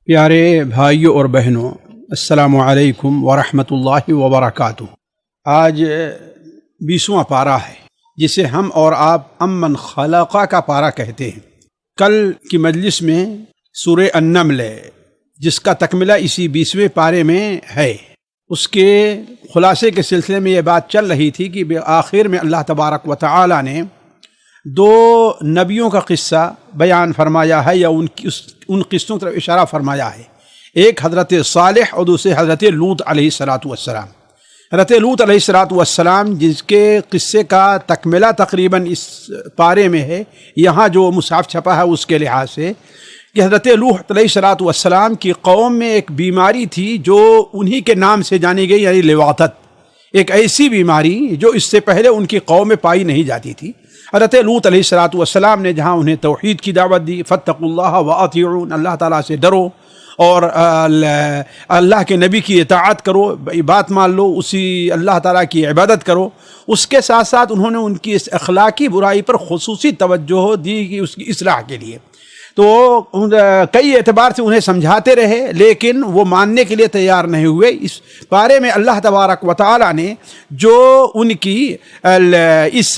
پیارے بھائیوں اور بہنوں، السلام علیکم ورحمۃ اللہ وبرکاتہ۔ آج 20واں پارہ ہے جسے ہم اور آپ امن خلقہ کا پارہ کہتے ہیں۔ کل کی مجلس میں سورہ النمل جس کا تکملہ اسی 20ویں پارے میں ہے، اس کے خلاصے کے سلسلے میں یہ بات چل رہی تھی کہ آخر میں اللہ تبارک و تعالی نے دو نبیوں کا قصہ بیان فرمایا ہے یا ان قصوں طرف اشارہ فرمایا ہے۔ ایک حضرت صالح اور دوسرے حضرت لوط علیہ السلام۔ حضرت لوط علیہ السلام جس کے قصے کا تکملہ تقریباً اس پارے میں ہے، یہاں جو مصحف چھپا ہے اس کے لحاظ سے، کہ حضرت لوط علیہ السلام کی قوم میں ایک بیماری تھی جو انہی کے نام سے جانی گئی، یعنی لواطت، ایک ایسی بیماری جو اس سے پہلے ان کی قوم میں پائی نہیں جاتی تھی۔ حضرت لوط علیہ السلام نے جہاں انہیں توحید کی دعوت دی، فاتقوا اللہ واطیعون، اللہ تعالیٰ سے ڈرو اور اللہ کے نبی کی اطاعت کرو، بات مان لو، اسی اللہ تعالیٰ کی عبادت کرو، اس کے ساتھ ساتھ انہوں نے ان کی اس اخلاقی برائی پر خصوصی توجہ دی کہ اس کی اصلاح کے لیے۔ تو کئی اعتبار سے انہیں سمجھاتے رہے لیکن وہ ماننے کے لیے تیار نہیں ہوئے۔ اس بارے میں اللہ تبارک و تعالی نے جو ان کی اس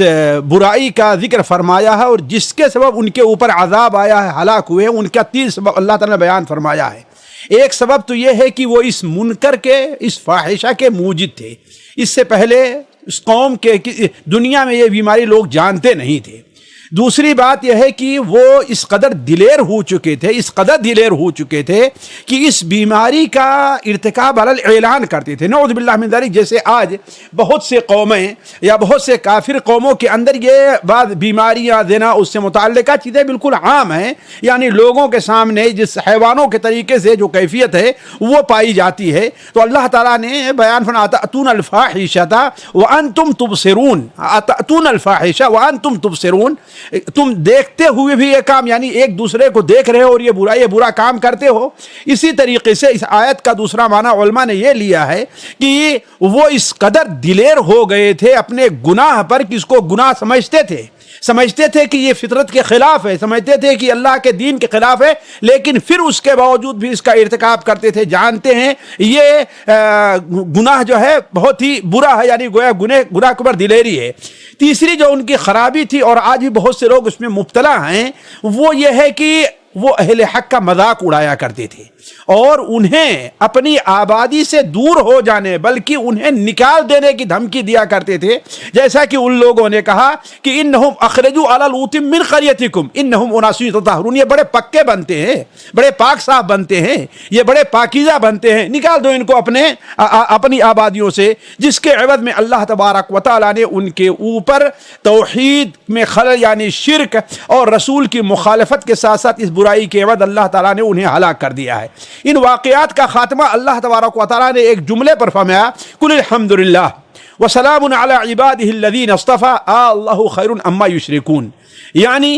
برائی کا ذکر فرمایا ہے اور جس کے سبب ان کے اوپر عذاب آیا ہے، ہلاک ہوئے، ان کا 3 سبب اللہ تعالی نے بیان فرمایا ہے۔ ایک سبب تو یہ ہے کہ وہ اس منکر کے، اس فاحشہ کے موجد تھے۔ اس سے پہلے اس قوم کے دنیا میں یہ بیماری لوگ جانتے نہیں تھے۔ دوسری بات یہ ہے کہ وہ اس قدر دلیر ہو چکے تھے کہ اس بیماری کا ارتکاب علی الاعلان کرتے تھے۔ نعوذ باللہ من ذلک، جیسے آج بہت سے قومیں یا بہت سے کافر قوموں کے اندر یہ بعض بیماریاں دینا اس سے متعلقہ چیزیں بالکل عام ہیں، یعنی لوگوں کے سامنے جس حیوانوں کے طریقے سے جو کیفیت ہے وہ پائی جاتی ہے۔ تو اللہ تعالیٰ نے بیان فرمایا اتأتون الفاحشۃ وانتم تبصرون، اتأتون الفاحشۃ وانتم تبصرون، تم دیکھتے ہوئے بھی یہ کام، یعنی ایک دوسرے کو دیکھ رہے ہو اور یہ برا کام کرتے ہو۔ اسی طریقے سے اس آیت کا دوسرا معنی علماء نے یہ لیا ہے کہ وہ اس قدر دلیر ہو گئے تھے اپنے گناہ پر کہ اس کو گناہ سمجھتے تھے کہ یہ فطرت کے خلاف ہے، سمجھتے تھے کہ اللہ کے دین کے خلاف ہے، لیکن پھر اس کے باوجود بھی اس کا ارتکاب کرتے تھے۔ جانتے ہیں یہ گناہ جو ہے بہت ہی برا ہے، یعنی گویا گناہ کے اوپر دلیری ہے۔ تیسری جو ان کی خرابی تھی اور آج بھی بہت سے لوگ اس میں مبتلا ہیں، وہ یہ ہے کہ وہ اہل حق کا مذاق اڑایا کرتے تھے اور انہیں اپنی آبادی سے دور ہو جانے بلکہ انہیں نکال دینے کی دھمکی دیا کرتے تھے۔ جیسا کہ ان لوگوں نے کہا کہ انہم اخرجوا علی لوط من قریتکم انہم اناس یتطہرون، یہ بڑے پکے بنتے ہیں، بڑے پاک صاف بنتے ہیں، یہ بڑے پاکیزہ بنتے ہیں، نکال دو ان کو اپنی آبادیوں سے۔ جس کے عوض میں اللہ تبارک و تعالی نے ان کے اوپر توحید میں خلل یعنی شرک اور رسول کی مخالفت کے ساتھ ساتھ اس برائی کے عوض اللہ تعالیٰ نے انہیں ہلاک کر دیا ہے۔ ان واقعات کا خاتمہ اللہ تبارک و تعالیٰ نے ایک جملے پر فرمایا، قل الحمدللہ وسلام علی عبادہ الذین اصطفی اللہ خیر اما یشرکون، یعنی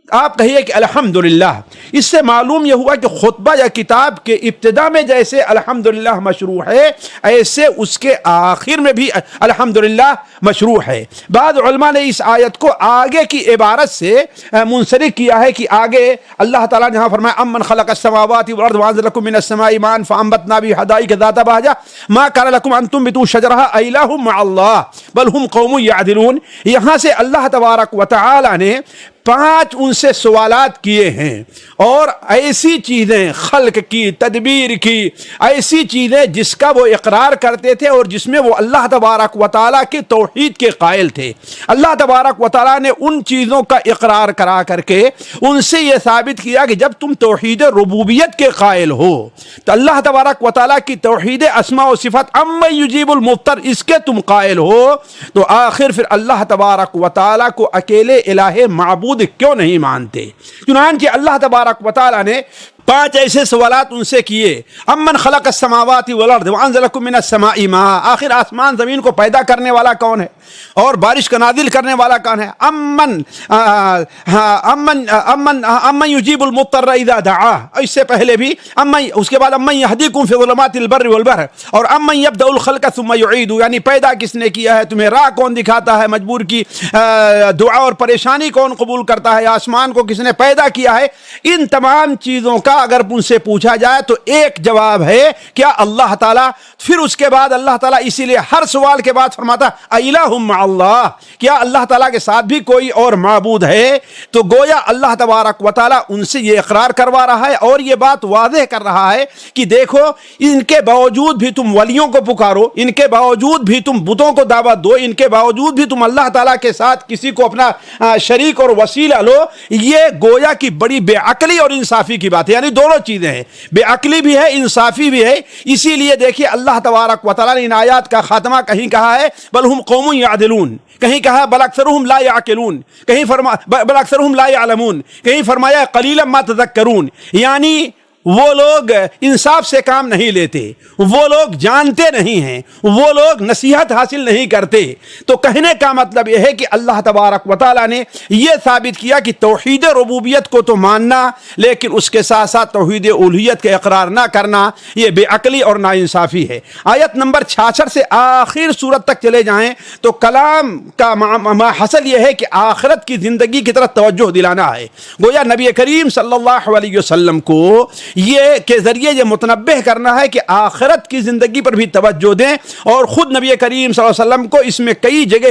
آپ کہیے کہ الحمدللہ۔ اس سے معلوم یہ ہوا کہ خطبہ یا کتاب کے ابتدا میں جیسے الحمدللہ مشروع ہے، ایسے اس کے آخر میں بھی الحمدللہ مشروع ہے۔ بعض علماء نے اس آیت کو آگے کی عبارت سے منسلک کیا ہے کہ آگے اللہ تعالیٰ نے یہاں فرمایا امن خلق السماوات والارض وانزل لكم من السماء ماء فانبتنا به حدائق ذات بهجة ما كان لكم ان تنبتوا شجرها أإله مع الله بل هم قوم يعدلون۔ یہاں سے اللہ تبارک و تعالی نے 5 ان سے سوالات کیے ہیں اور ایسی چیزیں خلق کی، تدبیر کی، ایسی چیزیں جس کا وہ اقرار کرتے تھے اور جس میں وہ اللہ تبارک و تعالیٰ کی توحید کے قائل تھے۔ اللہ تبارک و تعالیٰ نے ان چیزوں کا اقرار کرا کر کے ان سے یہ ثابت کیا کہ جب تم توحید ربوبیت کے قائل ہو تو اللہ تبارک و تعالیٰ کی توحید اسماء و صفات امن یجیب المضطر اس کے تم قائل ہو، تو آخر پھر اللہ تبارک و تعالیٰ کو اکیلے الہ معبود کیوں نہیں مانتے؟ چنانچہ اللہ تبارک و تعالی نے 5 ایسے سوالات ان سے کیے۔ امن خلق السماوات والارض وانزل لكم من السماء ماء، آخر آسمان زمین کو پیدا کرنے والا کون ہے اور بارش کا نازل کرنے والا کون ہے؟ امن یجیب المضطر اذا دعاه، اس سے پہلے بھی اس کے بعد امن یهدیکم فی ظلمات البر والبحر، اور امن یبدأ الخلق ثم یعید، یعنی پیدا کس نے کیا ہے، تمہیں راہ کون دکھاتا ہے، مجبور کی دعا اور پریشانی کون قبول کرتا ہے، آسمان کو کس نے پیدا کیا ہے۔ ان تمام چیزوں کا اگر ان سے پوچھا جائے تو ایک جواب ہے کیا اللہ تعالیٰ، پھر اس کے بعد اللہ تعالیٰ اسی لیے ہر سوال کے بعد فرماتا الہ مع اللہ، کیا اللہ تعالیٰ کے ساتھ بھی کوئی اور معبود ہے؟ تو گویا اللہ تبارک و تعالیٰ ان سے یہ اقرار کروا رہا ہے اور یہ بات واضح کر رہا ہے کہ دیکھو ان کے باوجود بھی تم ولیوں کو پکارو، ان کے باوجود بھی تم بتوں کو دعوت دو، ان کے باوجود بھی تم اللہ تعالیٰ کے ساتھ کسی کو اپنا شریک اور وسیلہ لو، یہ گویا کی بڑی بے عقلی اور انصافی کی بات ہے۔ یعنی دونوں چیزیں ہیں، بے عقلی بھی ہے، انصافی بھی ہے۔ اسی لیے دیکھیے اللہ تبارک و تعالیٰ نے ان آیات کا خاتمہ کہیں کہا ہے بل ہم قوم یعدلون، کہیں کہا بل اکثرهم لا یعقلون، کہیں بل اکثرهم لا یعلمون، کہیں فرمایا قلیلا ما تذکرون، یعنی وہ لوگ انصاف سے کام نہیں لیتے، وہ لوگ جانتے نہیں ہیں، وہ لوگ نصیحت حاصل نہیں کرتے۔ تو کہنے کا مطلب یہ ہے کہ اللہ تبارک و تعالیٰ نے یہ ثابت کیا کہ توحید ربوبیت کو تو ماننا لیکن اس کے ساتھ ساتھ توحید الوہیت کا اقرار نہ کرنا یہ بے عقلی اور ناانصافی ہے۔ آیت نمبر 66 سے آخر سورت تک چلے جائیں تو کلام کا حاصل یہ ہے کہ آخرت کی زندگی کی طرف توجہ دلانا ہے۔ گویا نبی کریم صلی اللہ علیہ وسلم کو یہ کے ذریعے یہ متنبہ کرنا ہے کہ آخرت کی زندگی پر بھی توجہ دیں، اور خود نبی کریم صلی اللہ علیہ وسلم کو اس میں کئی جگہ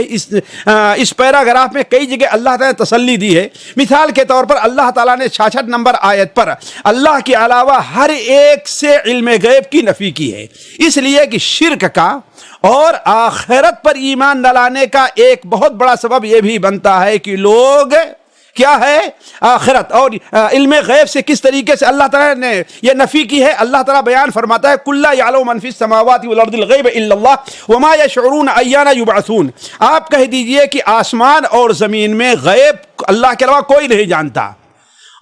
اس پیراگراف میں کئی جگہ اللہ تعالیٰ نے تسلی دی ہے۔ مثال کے طور پر اللہ تعالیٰ نے 66 نمبر آیت پر اللہ کے علاوہ ہر ایک سے علم غیب کی نفی کی ہے، اس لیے کہ شرک کا اور آخرت پر ایمان نہ لانے کا ایک بہت بڑا سبب یہ بھی بنتا ہے کہ لوگ کیا ہے آخرت اور علم غیب سے کس طریقے سے اللہ تعالیٰ نے یہ نفی کی ہے۔ اللہ تعالیٰ بیان فرماتا ہے کل یعلم من فی السماوات والارض الغیب الا اللہ وما یشعرون ایان یبعثون، آپ کہہ دیجئے کہ آسمان اور زمین میں غیب اللہ کے علاوہ کوئی نہیں جانتا،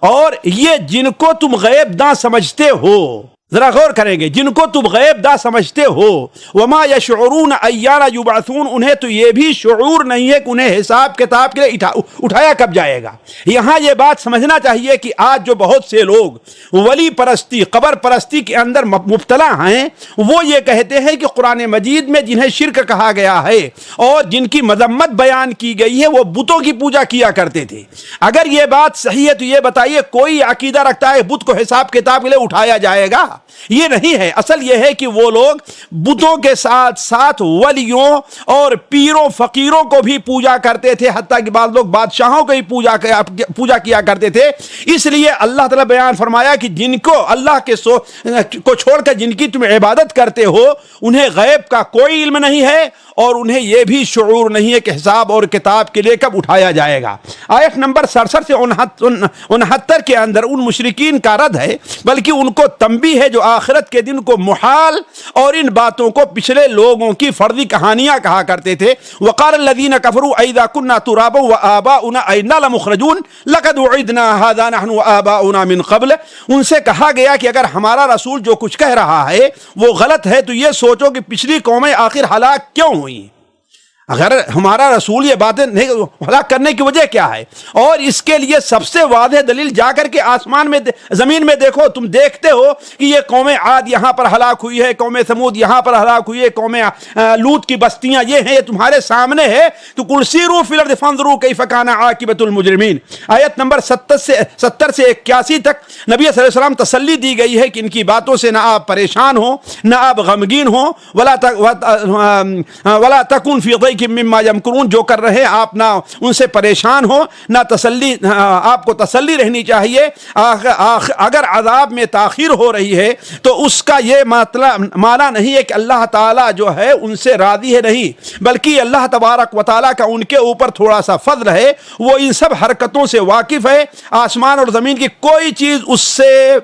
اور یہ جن کو تم غیب داں سمجھتے ہو، ذرا غور کریں گے، جن کو تم غیب داں سمجھتے ہو، وما یشعرون ایان یبعثون، انہیں تو یہ بھی شعور نہیں ہے کہ انہیں حساب کتاب کے لیے اٹھایا کب جائے گا۔ یہاں یہ بات سمجھنا چاہیے کہ آج جو بہت سے لوگ ولی پرستی، قبر پرستی کے اندر مبتلا ہیں، وہ یہ کہتے ہیں کہ قرآن مجید میں جنہیں شرک کہا گیا ہے اور جن کی مذمت بیان کی گئی ہے وہ بتوں کی پوجا کیا کرتے تھے۔ اگر یہ بات صحیح ہے تو یہ بتائیے کوئی عقیدہ رکھتا ہے بت کو حساب کتاب کے لیے اٹھایا جائے گا؟ یہ نہیں ہے۔ اصل یہ ہے کہ وہ لوگ بتوں کے ساتھ ساتھ ولیوں اور پیروں فقیروں کو بھی پوجا کرتے تھے، حتیٰ کہ بعض لوگ بادشاہوں کو ہی پوجا کیا کرتے تھے۔ اس لیے اللہ تعالیٰ بیان فرمایا کہ جن کو اللہ کو چھوڑ کر جن کی تم عبادت کرتے ہو انہیں غیب کا کوئی علم نہیں ہے اور انہیں یہ بھی شعور نہیں ہے کہ حساب اور کتاب کے لیے کب اٹھایا جائے گا۔ آیت نمبر 67 سے 69 کے اندر ان مشرکین کا رد ہے، بلکہ ان کو تنبیہ ہے جو آخرت کے دن کو محال اور ان باتوں کو پچھلے لوگوں کی فرضی کہانیاں کہا کرتے تھے۔ وقال الذين كفروا اذا كنا ترابا وآباؤنا انا لمخرجون لقد وعدنا هذا نحن وآباؤنا من قبل، ان سے کہا گیا کہ اگر ہمارا رسول جو کچھ کہہ رہا ہے وہ غلط ہے تو یہ سوچو کہ پچھلی قومیں آخر ہلاک کیوں ہوئی، اگر ہمارا رسول یہ باتیں نہیں ہلاک کرنے کی وجہ کیا ہے؟ اور اس کے لیے سب سے واضح دلیل جا کر کے آسمان میں زمین میں دیکھو، تم دیکھتے ہو کہ یہ قوم عاد یہاں پر ہلاک ہوئی ہے، قوم ثمود یہاں پر ہلاک ہوئی ہے، قوم لوط کی بستیاں یہ ہیں، یہ تمہارے سامنے ہے۔ تو قل سیروا فی الارض فانظروا کیف کان عاقبۃ المجرمین۔ آیت نمبر 70 سے 81 تک نبی صلی اللہ علیہ وسلم تسلی دی گئی ہے کہ ان کی باتوں سے نہ آپ پریشان ہو نہ آپ غمگین ہو، ولا تکن فی ضیق مما یمکرون، جو کر رہے آپ نہ ان سے پریشان ہو نہ تسلی، آپ کو تسلی رہنی چاہیے۔ اگر عذاب میں تاخیر ہو رہی ہے تو اس کا یہ معنی نہیں ہے کہ اللہ تعالیٰ جو ہے ان سے راضی ہے، نہیں، بلکہ اللہ تبارک و تعالیٰ کا ان کے اوپر تھوڑا سا فضل ہے، وہ ان سب حرکتوں سے واقف ہے، آسمان اور زمین کی کوئی چیز اس سے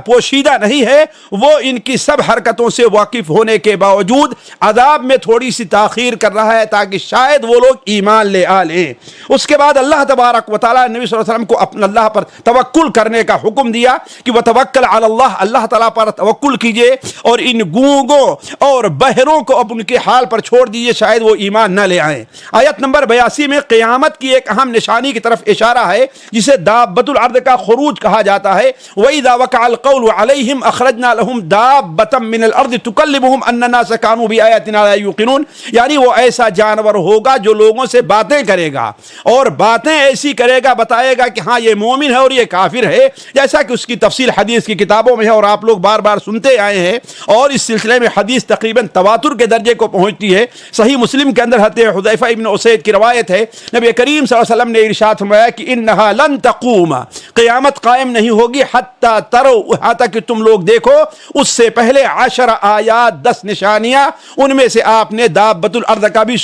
پوشیدہ نہیں ہے، وہ ان کی سب حرکتوں سے واقف ہونے کے باوجود عذاب میں تھوڑی سی تاخیر کر رہا ہے تاکہ شاید وہ لوگ ایمان لے آلیں۔ اس کے بعد اللہ تبارک و تعالیٰ نے نبی صلی اللہ علیہ وسلم کو اپنا اللہ پر توکل کرنے کا حکم دیا کہ وتوکل علی اللہ، اللہ تعالیٰ پر توکل کیجئے اور ان گونگوں اور بہروں کو اب ان کے حال پر چھوڑ دیجئے، شاید وہ ایمان نہ لے آئیں۔ آیت نمبر 82 میں قیامت کی ایک اہم نشانی کی طرف اشارہ ہے جسے دابۃ الارض کا خروج کہا جاتا ہے۔ وَإِذَا وقع القول علیہم اخرجنا لهم دابة من الارض تکلمهم ان الناس كانوا بآیاتنا لا یوقنون، یعنی وہ ایسا جانور ہوگا جو لوگوں سے باتیں کرے گا اور باتیں ایسی کرے گا، بتائے گا کہ ہاں یہ مومن ہے اور یہ کافر ہے، جیسا کہ اس کی تفصیل حدیث کی کتابوں میں ہے اور آپ لوگ بار بار سنتے آئے ہیں، اور اس سلسلے میں حدیث تقریباً تواتر کے درجے کو پہنچتی ہے۔ صحیح مسلم کے اندر حضرت حذیفہ ابن اسید کی روایت ہے، نبی کریم صلی اللہ علیہ وسلم نے ارشاد فرمایا کہ انہا لن تقوم، قیامت قائم نہیں ہوگی حتی ترو، یہاں تک کہ تم لوگ دیکھو اس سے پہلے 10 آیات، 10 نشانیاں، ان میں سے آپ نے دابۃ الارض کا بھی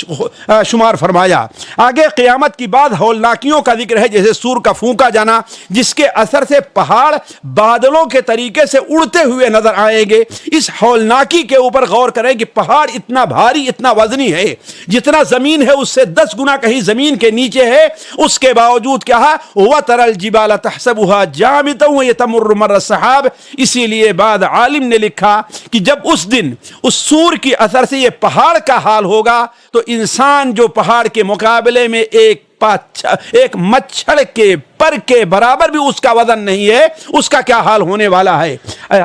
شمار فرمایا۔ آگے قیامت کی بعد ہولناکیوں کا ذکر ہے، جیسے سور کا پھونکا جانا، جس کے اثر سے پہاڑ بادلوں کے طریقے سے اڑتے ہوئے نظر آئیں گے۔ اس ہولناکی کے اوپر غور کریں کہ پہاڑ اتنا بھاری، اتنا وزنی ہے، جتنا زمین ہے اس سے 10 گنا کہیں زمین کے نیچے ہے، اس کے باوجود کیا ہے، وَتَرَى الْجِبَالَ تَحْسَبُهَا جَامِدَةً وَيَتَمُرُّ مَرَّ السَّحَابِ۔ اسی لیے بعد عالم نے لکھا کہ جب اس دن اس سور کی اثر سے یہ پہاڑ کا حال ہوگا تو انسان جو پہاڑ کے مقابلے میں ایک مچھر کے پر کے برابر بھی اس کا وزن نہیں ہے، اس کا کیا حال ہونے والا ہے۔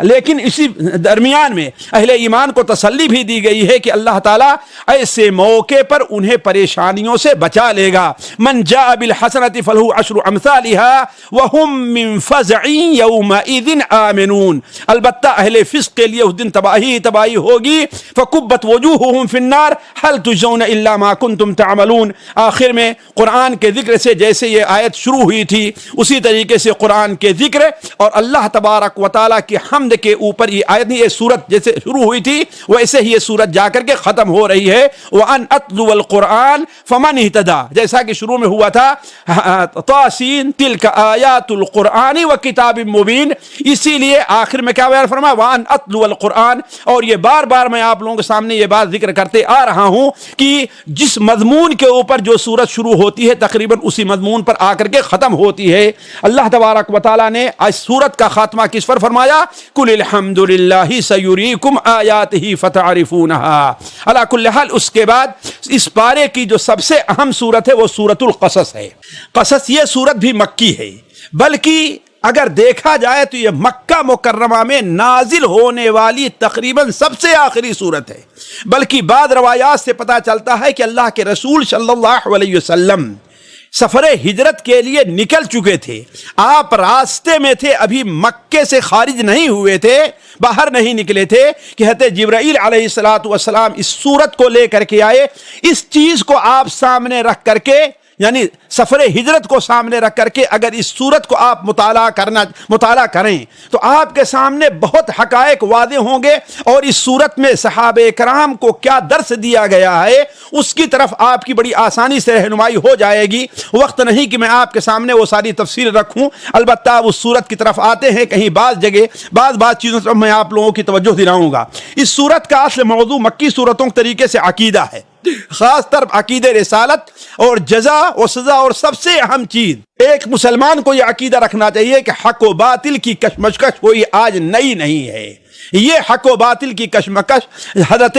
لیکن اسی درمیان میں اہل ایمان کو تسلی بھی دی گئی ہے کہ اللہ تعالیٰ ایسے موقع پر انہیں پریشانیوں سے بچا لے گا۔ من جاء بالحسنۃ فلہ عشر امثالها وهم من فزع یومئذ آمنون۔ البتہ اہل فسق کے لیے اس دن تباہی ہوگی۔ فکبت وجوہهم فی النار هل تجزون الا ما کنتم تعملون۔ آخر میں قرآن کے ذکر سے جیسے یہ آیت شروع ہوئی تھی، اسی طریقے سے قرآن کے ذکر اور اللہ تبارک و تعالیٰ کی حمد کے اوپر یہ آیت، یہ سورت جیسے شروع ہوئی تھی ویسے ہی یہ سورت جا کر کے ختم ہو رہی ہے۔ وَأَنْ أَتْلُوَ الْقُرْآنَ فَمَنِ اهْتَدَىٰ، جیسا کہ شروع میں ہوا تھا طاسین تِلْكَ آیات القرآن وَكِتَابٍ مُبِینٍ، اسی لیے آخر میں کیا بیان فرمایا، وَأَنْ أَتْلُوَ الْقُرْآنَ۔ اور یہ بار بار میں آپ لوگوں کے سامنے یہ بات ذکر کرتے آ رہا ہوں کہ جس مضمون کے اوپر جو سورت شروع ہوتی ہے تقریباً اسی مضمون پر آ کر کے ختم ہوتی ہے۔ اللہ تبارک و تعالیٰ نے اس سورت کا خاتمہ کس پر فرمایا، قل الحمد للہ سیریکم آیاتہ فتعرفونہا۔ علی کل حال اس کے بعد اس پارے کی جو سب سے اہم سورت ہے وہ سورت القصص ہے۔ قصص یہ سورت بھی مکی ہے، بلکہ اگر دیکھا جائے تو یہ مکہ مکرمہ میں نازل ہونے والی تقریباً سب سے آخری سورت ہے، بلکہ بعض روایات سے پتہ چلتا ہے کہ اللہ کے رسول صلی اللہ علیہ وسلم سفر ہجرت کے لیے نکل چکے تھے، آپ راستے میں تھے، ابھی مکے سے خارج نہیں ہوئے تھے، باہر نہیں نکلے تھے کہ حضرت جبرائیل علیہ السلام اس سورت کو لے کر کے آئے۔ اس چیز کو آپ سامنے رکھ کر کے، یعنی سفر ہجرت کو سامنے رکھ کر کے اگر اس سورت کو آپ مطالعہ کریں تو آپ کے سامنے بہت حقائق واضح ہوں گے، اور اس سورت میں صحابہ کرام کو کیا درس دیا گیا ہے اس کی طرف آپ کی بڑی آسانی سے رہنمائی ہو جائے گی۔ وقت نہیں کہ میں آپ کے سامنے وہ ساری تفصیل رکھوں، البتہ آپ اس سورت کی طرف آتے ہیں، کہیں بعض جگہ بعض چیزوں سے میں آپ لوگوں کی توجہ دلاؤں گا۔ اس سورت کا اصل موضوع مکی سورتوں کے طریقے سے عقیدہ ہے، خاص طور عقیدہ رسالت اور جزا و سزا، اور سب سے اہم چیز ایک مسلمان کو یہ عقیدہ رکھنا چاہیے کہ حق و باطل کی کشمکش کوئی آج نئی نہیں ہے۔ یہ حق و باطل کی کشمکش حضرت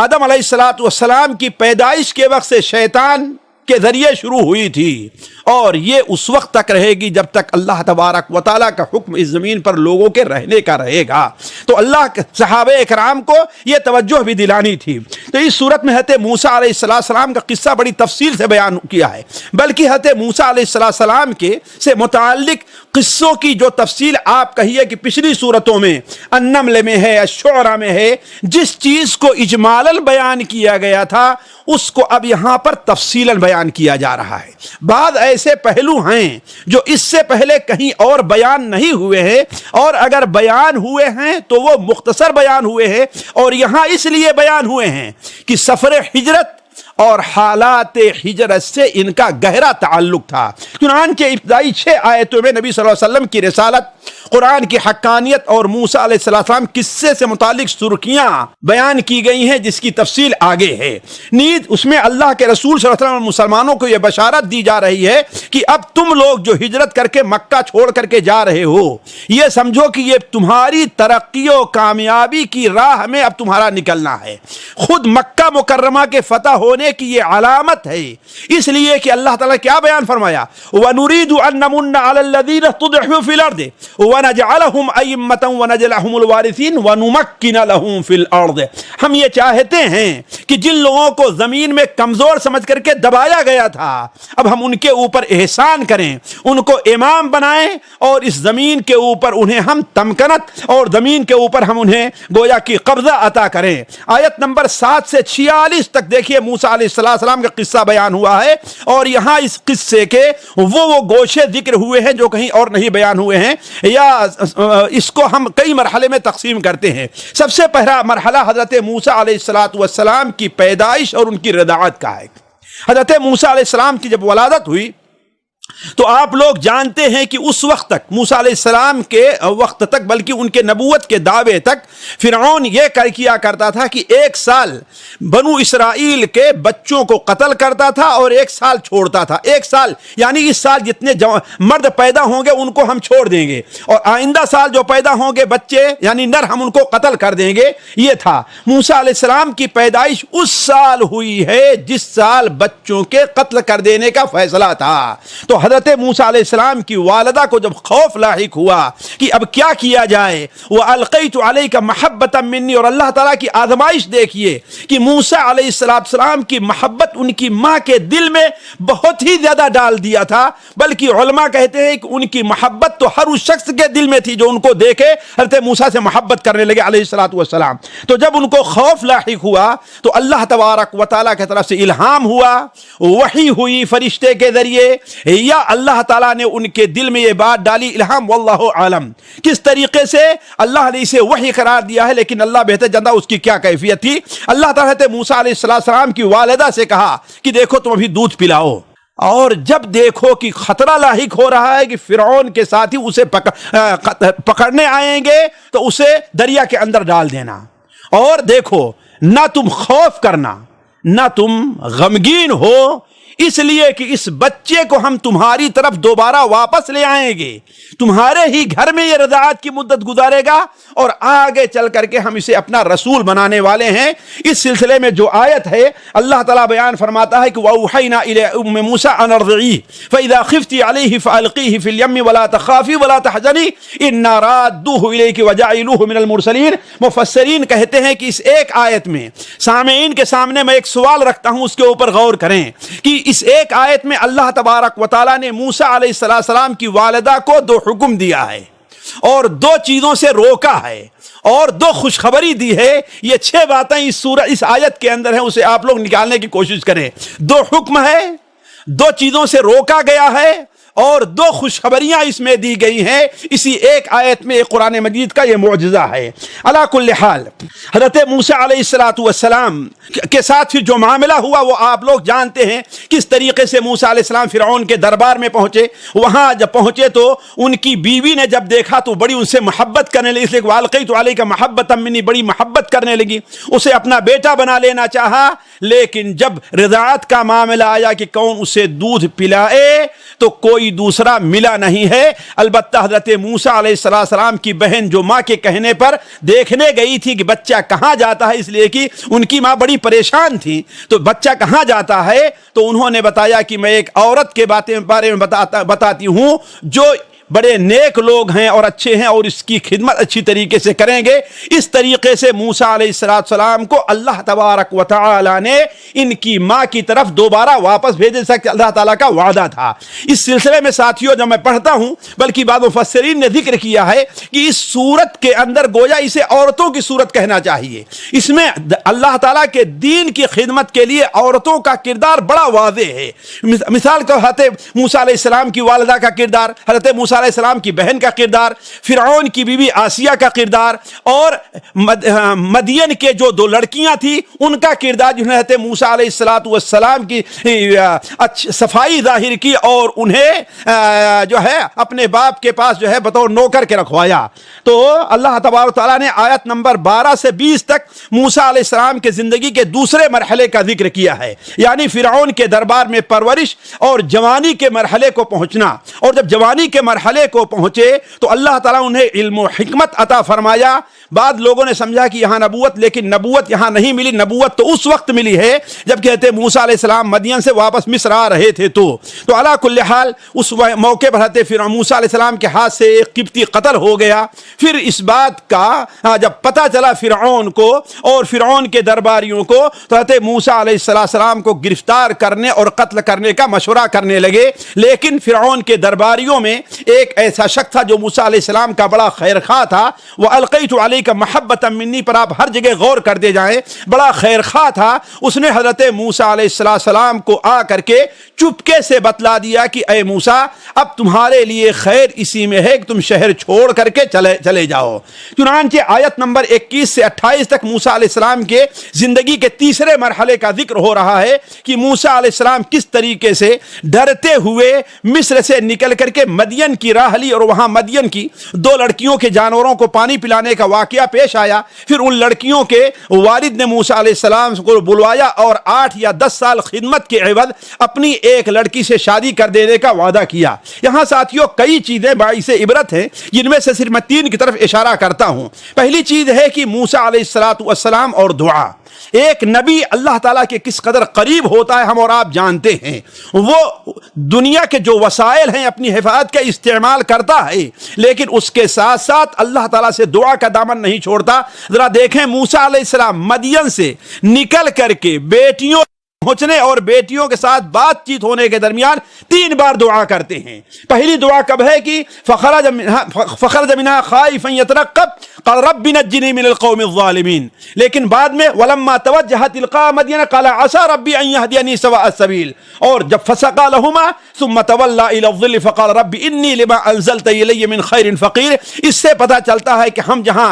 آدم علیہ السلام کی پیدائش کے وقت سے شیطان کے ذریعے شروع ہوئی تھی، اور یہ اس وقت تک رہے گی جب تک اللہ تبارک و تعالیٰ کا حکم اس زمین پر لوگوں کے رہنے کا رہے گا۔ تو اللہ کے صحابہ اکرام کو یہ توجہ بھی دلانی تھی۔ تو اس صورت میں حضرت موسیٰ علیہ السلام کا قصہ بڑی تفصیل سے بیان کیا ہے، بلکہ حضرت موسیٰ علیہ السلام کے سے متعلق قصوں کی جو تفصیل آپ کہیے کہ پچھلی صورتوں میں النمل میں ہے، الشعراء میں ہے، جس چیز کو اجمالاً بیان کیا گیا تھا اس کو اب یہاں پر تفصیلاً بیان کیا جا رہا ہے۔ بعض ایسے پہلو ہیں جو اس سے پہلے کہیں اور بیان نہیں ہوئے ہیں، اور اگر بیان ہوئے ہیں تو وہ مختصر بیان ہوئے ہیں، اور یہاں اس لیے بیان ہوئے ہیں کہ سفر ہجرت اور حالات ہجرت سے ان کا گہرا تعلق تھا۔ چنانچہ ابتدائی 6 آیتوں میں نبی صلی اللہ علیہ وسلم کی رسالت، قرآن کی حقانیت اور موسیٰ علیہ السلام قصے سے متعلق سرخیاں بیان کی گئی ہیں، جس کی تفصیل آگے ہے۔ نیز اس میں اللہ کے رسول صلی اللہ علیہ وسلم مسلمانوں کو یہ بشارت دی جا رہی ہے کہ اب تم لوگ جو ہجرت کر کے مکہ چھوڑ کر کے جا رہے ہو، یہ سمجھو کہ یہ تمہاری ترقی و کامیابی کی راہ میں اب تمہارا نکلنا ہے۔ خود مکہ مکرمہ کے فتح ہونے کہ یہ علامت ہے، اس لیے کہ اللہ تعالیٰ کیا بیان فرمایا، وَنُرِيدُ أَن نَّمُنَّ عَلَى الَّذِينَ اسْتُضْعِفُوا فِي الْأَرْضِ وَنَجْعَلَهُمْ أَئِمَّةً وَنَجْعَلَهُمُ الْوَارِثِينَ وَنُمَكِّنَ لَهُمْ فِي الْأَرْضِ، ہم یہ چاہتے ہیں کہ جن لوگوں کو زمین میں کمزور سمجھ کر کے دبایا گیا تھا، اب ہم ان کے اوپر احسان کریں، ان کو امام بنائیں اور اس زمین کے اوپر انہیں ہم تمکنت اور زمین کے اوپر ہم انہیں گویا کی قبضہ عطا کریں۔ آیت نمبر 7 سے 46 تک دیکھیے موسیٰ علیہ السلام کا قصہ بیان ہوا ہے، اور یہاں اس قصے کے وہ گوشے ذکر ہوئے ہیں جو کہیں اور نہیں بیان ہوئے ہیں، یا اس کو ہم کئی مرحلے میں تقسیم کرتے ہیں۔ سب سے پہلا مرحلہ حضرت موسیٰ علیہ السلام کی پیدائش اور ان کی رضاعت کا ہے۔ حضرت موسیٰ علیہ السلام کی جب ولادت ہوئی تو آپ لوگ جانتے ہیں کہ اس وقت تک، موسیٰ علیہ السلام کے وقت تک، بلکہ ان کے نبوت کے دعوے تک، فرعون یہ کیا کرتا تھا کہ 1 سال بنو اسرائیل کے بچوں کو قتل کرتا تھا اور 1 سال چھوڑتا تھا۔ 1 سال یعنی اس سال جتنے مرد پیدا ہوں گے ان کو ہم چھوڑ دیں گے، اور آئندہ سال جو پیدا ہوں گے بچے یعنی نر، ہم ان کو قتل کر دیں گے۔ یہ تھا موسیٰ علیہ السلام کی پیدائش اس سال ہوئی ہے جس سال بچوں کے قتل کر دینے کا فیصلہ تھا۔ تو حضرت موسیٰ علیہ السلام کی والدہ کو جب خوف لاحق ہوا کہ اب کیا کیا جائے، وَأَلْقَيْتُ عَلَيْكَ مَحَبَّةً مِّنِّي، اور اللہ تعالیٰ کی آزمائش دیکھیے کہ موسیٰ علیہ السلام کی محبت ان کی ماں کے دل میں بہت ہی زیادہ ڈال دیا تھا، بلکہ علماء کہتے ہیں کہ ان کی محبت تو ہر اس شخص کے دل میں تھی جو ان کو دیکھے حضرت موسیٰ سے محبت کرنے لگے علیہ السلام۔ تو جب ان کو خوف لاحق ہوا تو اللہ تبارک و تعالیٰ کی طرف سے الہام ہوا، وحی ہوئی فرشتے کے ذریعے، یا اللہ تعالیٰ نے ان کے دل میں یہ بات ڈالی، الہام واللہ عالم کس طریقے سے اللہ نے اسے وحی قرار دیا ہے، لیکن اللہ بہتر جانتا اس کی کیا کیفیت تھی۔ اللہ تعالیٰ نے موسیٰ علیہ السلام کی والدہ سے کہا کہ دیکھو تم ابھی دودھ پلاؤ، اور جب دیکھو کہ خطرہ لاحق ہو رہا ہے کہ فرعون کے ساتھی اسے پکڑنے آئیں گے تو اسے دریا کے اندر ڈال دینا، اور دیکھو نہ تم خوف کرنا نہ تم غمگین ہو، اس لیے کہ اس بچے کو ہم تمہاری طرف دوبارہ واپس لے آئیں گے، تمہارے ہی گھر میں یہ رضاعت کی مدت گزارے گا، اور آگے چل کر کے ہم اسے اپنا رسول بنانے والے ہیں۔ اس سلسلے میں جو آیت ہے اللہ تعالیٰ بیان فرماتا ہے کہ وَأَوْحَيْنَا إِلَىٰ أُمِّ مُوسَىٰ أَنْ أَرْضِعِيهِ فَإِذَا خِفْتِ عَلَيْهِ فَأَلْقِيهِ فِي الْيَمِّ وَلَا تَخَافِي وَلَا تَحْزَنِي إِنَّا رَادُّوهُ إِلَيْكِ وَجَاعِلُوهُ مِنَ الْمُرْسَلِينَ۔ مفسرین کہتے ہیں کہ اس ایک آیت میں سامعین کے سامنے میں ایک سوال رکھتا ہوں، اس کے اوپر غور کریں کہ اس ایک آیت میں اللہ تبارک و تعالیٰ نے موسیٰ علیہ السلام کی والدہ کو 2 حکم دیا ہے اور 2 چیزوں سے روکا ہے اور 2 خوشخبری دی ہے۔ یہ 6 باتیں اس آیت کے اندر ہیں، اسے آپ لوگ نکالنے کی کوشش کریں۔ 2 حکم ہے، 2 چیزوں سے روکا گیا ہے، اور 2 خوشخبریاں اس میں دی گئی ہیں، اسی ایک آیت میں قرآن مجید کا یہ معجزہ ہے۔ علی کل حال حضرت موسیٰ علیہ السلام کے ساتھ جو معاملہ ہوا وہ آپ لوگ جانتے ہیں، کس طریقے سے موسیٰ علیہ السلام فرعون کے دربار میں پہنچے۔ وہاں جب پہنچے تو ان کی بیوی نے جب دیکھا تو بڑی ان سے محبت کرنے لگی، اس لیے وَأَلْقَيْتُ عَلَيْكَ مَحَبَّةً مِّنِّي، بڑی محبت کرنے لگی، اسے اپنا بیٹا بنا لینا چاہا۔ لیکن جب رضاعت کا معاملہ آیا کہ کون اسے دودھ پلائے تو کوئی دوسرا ملا نہیں ہے، البتہ حضرت موسیٰ علیہ السلام کی بہن جو ماں کے کہنے پر دیکھنے گئی تھی کہ بچہ کہاں جاتا ہے، اس لیے کہ ان کی ماں بڑی پریشان تھی، تو بچہ کہاں جاتا ہے تو انہوں نے بتایا کہ میں ایک عورت کے بارے میں بتاتی ہوں جو بڑے نیک لوگ ہیں اور اچھے ہیں اور اس کی خدمت اچھی طریقے سے کریں گے۔ اس طریقے سے موسیٰ علیہ السلام کو اللہ تبارک و تعالی نے ان کی ماں کی طرف دوبارہ واپس بھیجنے سے اللہ تعالیٰ کا وعدہ تھا۔ اس سلسلے میں ساتھیوں جب میں پڑھتا ہوں، بلکہ بعض مفسرین نے ذکر کیا ہے کہ اس صورت کے اندر گویا اسے عورتوں کی صورت کہنا چاہیے، اس میں اللہ تعالیٰ کے دین کی خدمت کے لیے عورتوں کا کردار بڑا واضح ہے۔ مثال کو حضرت موسیٰ علیہ السلام کی والدہ کا کردار، حضرت موسیٰ علیہ السلام کی بہن کا کردار، فرعون کی بیوی آسیہ کا کردار، اور مدین کے جو 2 لڑکیاں تھیں ان کا کردار، جنہوں نے حضرت موسیٰ علیہ السلام کی صفائی ظاہر کی اور انہیں جو ہے اپنے باپ کے پاس جو ہے بطور نوکر کے رکھوایا۔ تو اللہ تبارک و تعالیٰ نے آیت نمبر 12 سے 20 تک موسیٰ علیہ السلام کے زندگی کے دوسرے مرحلے کا ذکر کیا ہے، یعنی فرعون کے دربار میں پرورش اور جوانی کے مرحلے کو پہنچنا، اور جب جوانی کے مرحلے مرحلے کو پہنچے تو اللہ تعالیٰ انہیں علم و حکمت عطا فرمایا۔ بعد لوگوں نے سمجھا کہ یہاں نبوت، لیکن نبوت یہاں نہیں ملی، نبوت تو اس وقت ملی ہے جب کہتے موسیٰ علیہ السلام مدین سے واپس مصر آ رہے تھے۔ تو علا کل حال اس موقع پر حضرت موسیٰ علیہ السلام کے ہاتھ سے ایک قبطی قتل ہو گیا۔ پھر اس بات کا جب پتہ چلا فرعون کو اور فرعون کے درباریوں کو تو حضرت موسیٰ علیہ السلام کو گرفتار کرنے اور قتل کرنے کا مشورہ کرنے لگے، لیکن فرعون کے درباریوں میں ایک ایسا شخص تھا جو موسیٰ علیہ السلام کا بڑا خیر خواہ تھا۔ وَأَلْقَيْتُ عَلَيْكَ مَحَبَّةً مِّنِّي پر آپ ہر جگہ غور کرتے جائیں، بڑا خیر خواہ تھا۔ اس نے حضرت موسیٰ علیہ السلام کو آ کر کے چپکے سے بتلا دیا کہ اے موسیٰ، اب تمہارے لیے خیر اسی میں ہے کہ تم شہر چھوڑ کر کے چلے جاؤ۔ چنانچہ آیت نمبر 21 سے 28 تک موسیٰ علیہ السلام کے زندگی کے تیسرے مرحلے کا ذکر ہو رہا ہے کہ موسیٰ علیہ السلام کس طریقے سے ڈرتے ہوئے مصر سے نکل کر کے مدین کی راہ لی، اور وہاں مدین کی 2 لڑکیوں کے جانوروں کو پانی پلانے کا واقعہ پیش آیا۔ پھر ان لڑکیوں کے والد نے موسیٰ علیہ السلام کو بلوایا اور 8 یا 10 سال خدمت کے عوض اپنی ایک لڑکی سے شادی کر دینے کا وعدہ کیا۔ یہاں ساتھیوں کئی چیزیں باعث عبرت ہیں، جن میں سے صرف میں 3 کی طرف اشارہ کرتا ہوں۔ پہلی چیز ہے کہ موسیٰ علیہ السلام اور دعا۔ ایک نبی اللہ تعالیٰ کے کس قدر قریب ہوتا ہے ہم اور آپ جانتے ہیں۔ وہ دنیا کے جو وسائل ہیں اپنی حفاظت کا استعمال کرتا ہے، لیکن اس کے ساتھ ساتھ اللہ تعالیٰ سے دعا کا دامن نہیں چھوڑتا۔ ذرا دیکھیں موسیٰ علیہ السلام مدین سے نکل کر کے بیٹیوں پہنچنے اور بیٹیوں کے ساتھ بات چیت ہونے کے درمیان 3 بار دعا کرتے ہیں۔ پہلی دعا کب ہے کہ فخرج منها خائفا يترقب قال رب نجني من القوم الظالمين، لیکن بعد میں ولما توجه تلقاء مدين قال عسى ربي ان يهديني سواء السبيل، اور جب فسقا لهما ثم تولى الى الظل فقال رب اني لما انزلت الي من خير فقير۔ اس سے پتہ چلتا ہے کہ ہم جہاں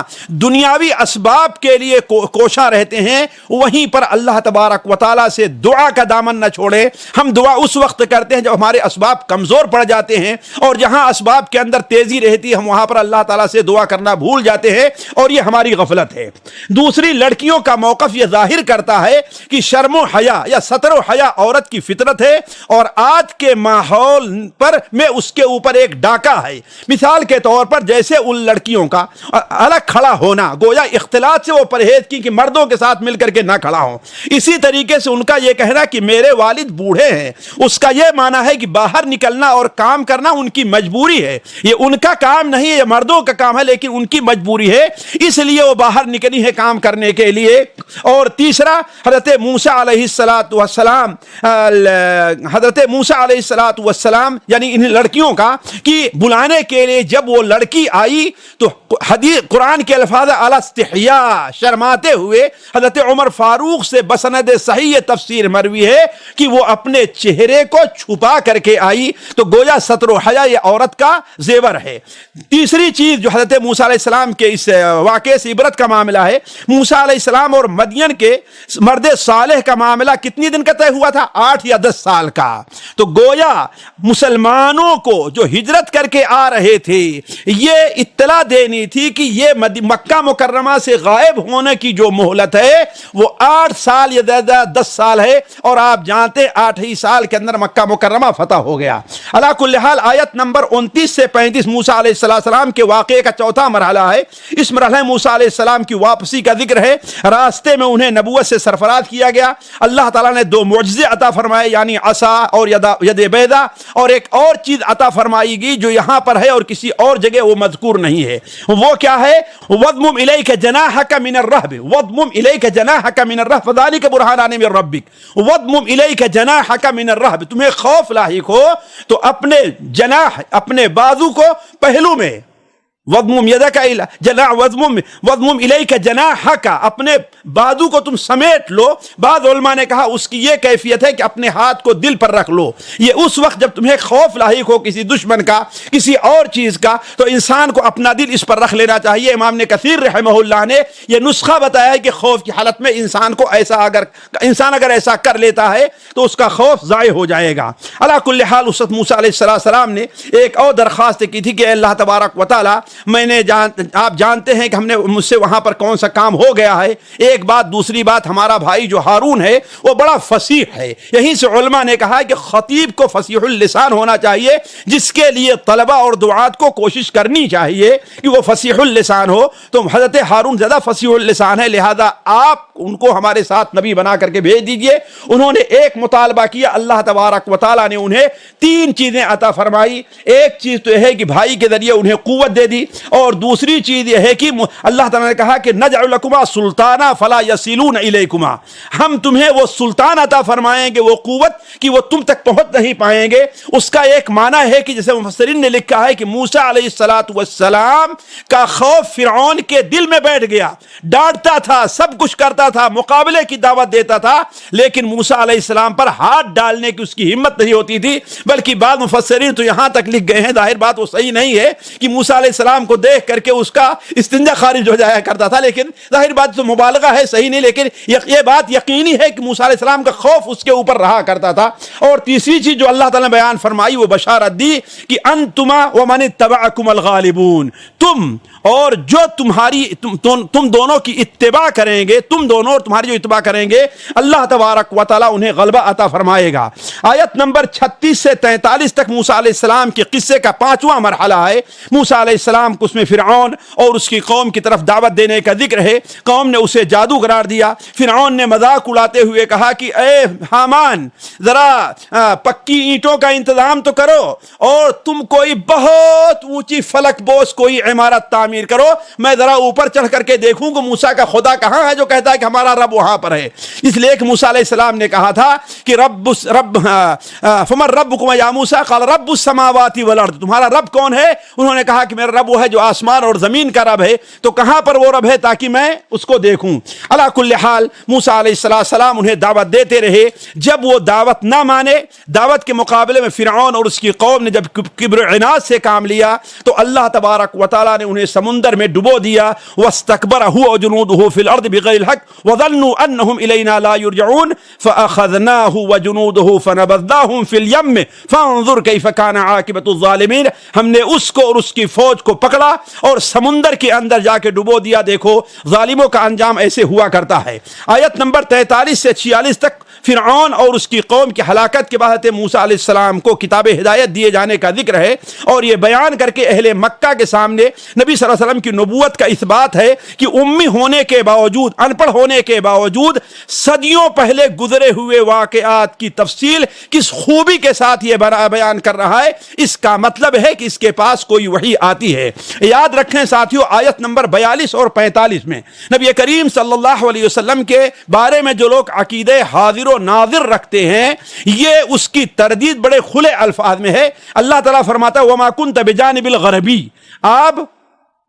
دنیاوی اسباب کے لیے کوشاں رہتے ہیں، وہیں پر اللہ تبارک و تعالی سے دعا کا دامن نہ چھوڑے۔ ہم دعا اس وقت کرتے ہیں جب ہمارے اسباب کمزور پڑ جاتے ہیں، اور جہاں اسباب کے اندر تیزی رہتی ہے ہم وہاں پر اللہ تعالیٰ سے دعا کرنا بھول جاتے ہیں، اور یہ ہماری غفلت ہے۔ دوسری، لڑکیوں کا موقف یہ ظاہر کرتا ہے کہ شرم و حیا یا ستر و حیا عورت کی فطرت ہے، اور آج کے ماحول پر میں اس کے اوپر ایک ڈاکہ ہے۔ مثال کے طور پر جیسے ان لڑکیوں کا الگ کھڑا ہونا، گویا اختلاط سے وہ پرہیز کی کہ مردوں کے ساتھ مل کر کے نہ کھڑا ہوں۔ اسی طریقے سے ان کا یہ کہنا کہ میرے والد بوڑھے ہیں، اس کا یہ معنی ہے کہ باہر نکلنا اور کام کرنا ان کی مجبوری ہے۔ یہ ان کا کام نہیں ہے، یہ مردوں کا کام ہے، لیکن ان کی مجبوری ہے، اس لیے وہ باہر نکلی ہے کام کرنے کے لیے۔ اور تیسرا، حضرت موسیٰ علیہ السلام یعنی ان لڑکیوں کا کہ بلانے کے لیے جب وہ لڑکی آئی تو حدیث قرآن کے الفاظ علی استحیاء، شرماتے ہوئے حضرت عمر فاروق سے بسند صحیح تفسیر مروی ہے کہ وہ اپنے چہرے کو چھپا کر کے آئی، تو گویا ستر و حیا یہ عورت کا زیور ہے۔ تیسری چیز جو حضرت موسیٰ علیہ السلام کے اس واقعے سے عبرت کا معاملہ ہے، موسیٰ علیہ السلام اور مدین کے مرد صالح کا معاملہ کتنی دن کا طے ہوا تھا؟ 8 یا 10 سال کا۔ تو گویا مسلمانوں کو جو ہجرت کر کے آ رہے تھے یہ اطلاع دینی تھی کہ یہ مکہ مکرمہ سے غائب ہونے کی جو مہلت ہے وہ 8 سال یا 10 سال ہے، اور آپ جانتے 8 ہی سال کے اندر مکہ مکرمہ فتح ہو گیا۔ علا کل حال آیت نمبر 29 سے 35 موسیٰ علیہ السلام کے واقعے کا چوتھا مرحلہ ہے۔ اس مرحلے میں موسیٰ علیہ السلام کی واپسی کا ذکر ہے۔ راستے میں انہیں نبوت سے سرفراز کیا گیا، اللہ تعالیٰ نے 2 معجزے عطا فرمائے، یعنی عصا اور ید بیضا، اور ایک اور چیز عطا فرمائی گئی جو یہاں پر ہے اور کسی اور جگہ وہ مذکور نہیں ہے۔ وہ کیا ہے؟ وَضْمُمْ إِلَيْكَ جَنَاحَكَ مِنَ الرَّهْبِ وَضْمُمْ إِلَيْكَ جَنَاحَكَ مِنَ الرَّهْبِ فَذَلِكَ بُرْهَانَانِ مِنْ رَبِّكَ وَضْمُمْ إِلَيْكَ جَنَاحَكَ مِنَ الرَّهْبِ، تمہیں خوف لاحق ہو تو اپنے جناح، اپنے بازو کو پہلو میں، وَضْمُمْ يَدَكَ وَضْمُمْ إِلَيْكَ جَنَاحَكَ، اپنے بازو کو تم سمیٹ لو۔ بعض علماء نے کہا اس کی یہ کیفیت ہے کہ اپنے ہاتھ کو دل پر رکھ لو۔ یہ اس وقت جب تمہیں خوف لاحق ہو کسی دشمن کا، کسی اور چیز کا، تو انسان کو اپنا دل اس پر رکھ لینا چاہیے۔ امام نے کثیر رحمہ اللہ نے یہ نسخہ بتایا ہے کہ خوف کی حالت میں انسان اگر ایسا کر لیتا ہے تو اس کا خوف ضائع ہو جائے گا۔ علی کل حال اس وقت موسیٰ علیہ السلام نے ایک اور درخواست کی تھی کہ اللہ تبارک و تعالی آپ جانتے ہیں کہ ہم نے مجھ سے وہاں پر کون سا کام ہو گیا ہے. ایک بات. دوسری بات, ہمارا بھائی جو ہارون ہے وہ بڑا فصیح ہے. یہیں سے علماء نے کہا کہ خطیب کو فصیح اللسان ہونا چاہیے, جس کے لیے طلبہ اور دعات کو کوشش کرنی چاہیے کہ وہ فصیح اللسان ہو. تو حضرت ہارون زیادہ فصیح اللسان ہے, لہذا آپ ان کو ہمارے ساتھ نبی بنا کر کے بھیج دیجئے. انہوں نے ایک مطالبہ کیا, اللہ تبارک و تعالیٰ نے انہیں 3 چیزیں عطا فرمائی. ایک چیز تو یہ ہے کہ بھائی کے ذریعے انہیں قوت دے دی, اور دوسری چیز یہ ہے کہ اللہ تعالیٰ نے کہا کہ نجعل لکما سلطانا فلا یصلون الیکما, ہم تمہیں وہ سلطان عطا فرمائیں گے, وہ قوت کہ وہ تم تک پہنچ نہیں پائیں گے. اس کا ایک معنی ہے کہ جیسے مفسرین نے لکھا ہے کہ موسیٰ علیہ السلام کا خوف فرعون کے دل میں بیٹھ گیا, ڈانٹتا تھا, سب کچھ کرتا تھا, مقابلے کی دعوت دیتا تھا, لیکن موسیٰ علیہ السلام پر ہاتھ ڈالنے کی اس کی ہمت نہیں ہوتی تھی. بلکہ بعض مفسرین تو یہاں تک لکھ گئے ہیں, ظاہر بات وہ صحیح نہیں ہے, کہ موسیٰ علیہ السلام کو دیکھ کر کے اس کا استنجا خارج ہو جایا کرتا تھا, لیکن ظاہر بات تو مبالغہ ہے, صحیح نہیں, لیکن یہ بات یقینی ہے کہ موسیٰ علیہ السلام کا خوف اس کے اوپر رہا کرتا تھا. اور تیسری چیز جو اللہ تعالیٰ نے بیان فرمائی وہ بشارت دی کہ انتما ومن اتبعکم الغالبون, تم اور جو تم دونوں کی اتباع کریں گے, تم دونوں اور تمہاری جو اتباع کریں گے, اللہ تبارک و تعالیٰ انہیں غلبہ عطا فرمائے گا. آیت نمبر 36 سے 43 تک موسیٰ علیہ السلام کے قصے کا 5واں مرحلہ ہے. موسیٰ علیہ السلام کو اس میں فرعون اور اس کی قوم کی طرف دعوت دینے کا ذکر ہے. قوم نے اسے جادو قرار دیا. فرعون نے مذاق اڑاتے ہوئے کہا کہ اے حامان, ذرا پکی اینٹوں کا انتظام تو کرو, اور تم کوئی بہت اونچی فلک بوس کوئی عمارت تعمیر کرو, میں ذرا اوپر چڑھ کر کے دیکھوں کہ موسیٰ کا خدا کہاں ہے جو کہتا ہے کہ ہمارا رب وہاں پر ہے. اس لیے کہ موسیٰ علیہ السلام نے کہا تھا کہ فمن ربکم یا موسیٰ قال رب السماوات والارض, تمہارا رب کون ہے؟ انہوں نے کہا کہ میرا رب وہ ہے جو آسمان اور زمین کا رب ہے. تو کہاں پر وہ رب ہے تاکہ میں اس کو دیکھوں. علی کل حال موسیٰ علیہ السلام انہیں دعوت دیتے رہے. جب وہ دعوت نہ مانے, دعوت کے مقابلے میں فرعون اور اس کی قوم نے جب کبر و عناد سے کام لیا, تو اللہ تبارک و تعالیٰ نے انہیں سمندر میں ڈبو دیا. واستکبر هو وجنوده في الارض بغیر الحق وظنوا انهم الینا لا یرجعون فاخذناه وجنوده فنبذناهم في اليم فانظر كيف كان عاقبة الظالمین, ہم نے اس کو اور اس کی فوج کو پکڑا اور سمندر کے اندر جا کے ڈبو دیا, دیکھو ظالموں کا انجام ایسے ہوا کرتا ہے. آیت نمبر 43 سے 46 تک فرعون اور اس کی قوم کی ہلاکت کے بعد موسیٰ علیہ السلام کو کتاب ہدایت دیے جانے کا ذکر ہے, اور یہ بیان کر کے اہل مکہ کے سامنے نبی صلی اللہ علیہ وسلم کی نبوت کا اثبات ہے کہ امی ہونے کے باوجود, ان پڑھ ہونے کے باوجود, صدیوں پہلے گزرے ہوئے واقعات کی تفصیل کس خوبی کے ساتھ یہ بیان کر رہا ہے. اس کا مطلب ہے کہ اس کے پاس کوئی وحی آتی ہے. یاد رکھیں ساتھیوں, آیت نمبر 42 اور 45 میں نبی کریم صلی اللہ علیہ وسلم کے بارے میں جو لوگ عقیدہ حاضر و ناظر رکھتے ہیں, یہ اس کی تردید بڑے کھلے الفاظ میں ہے. اللہ تعالیٰ فرماتا ہے وما کنت بجانب الغربی, آپ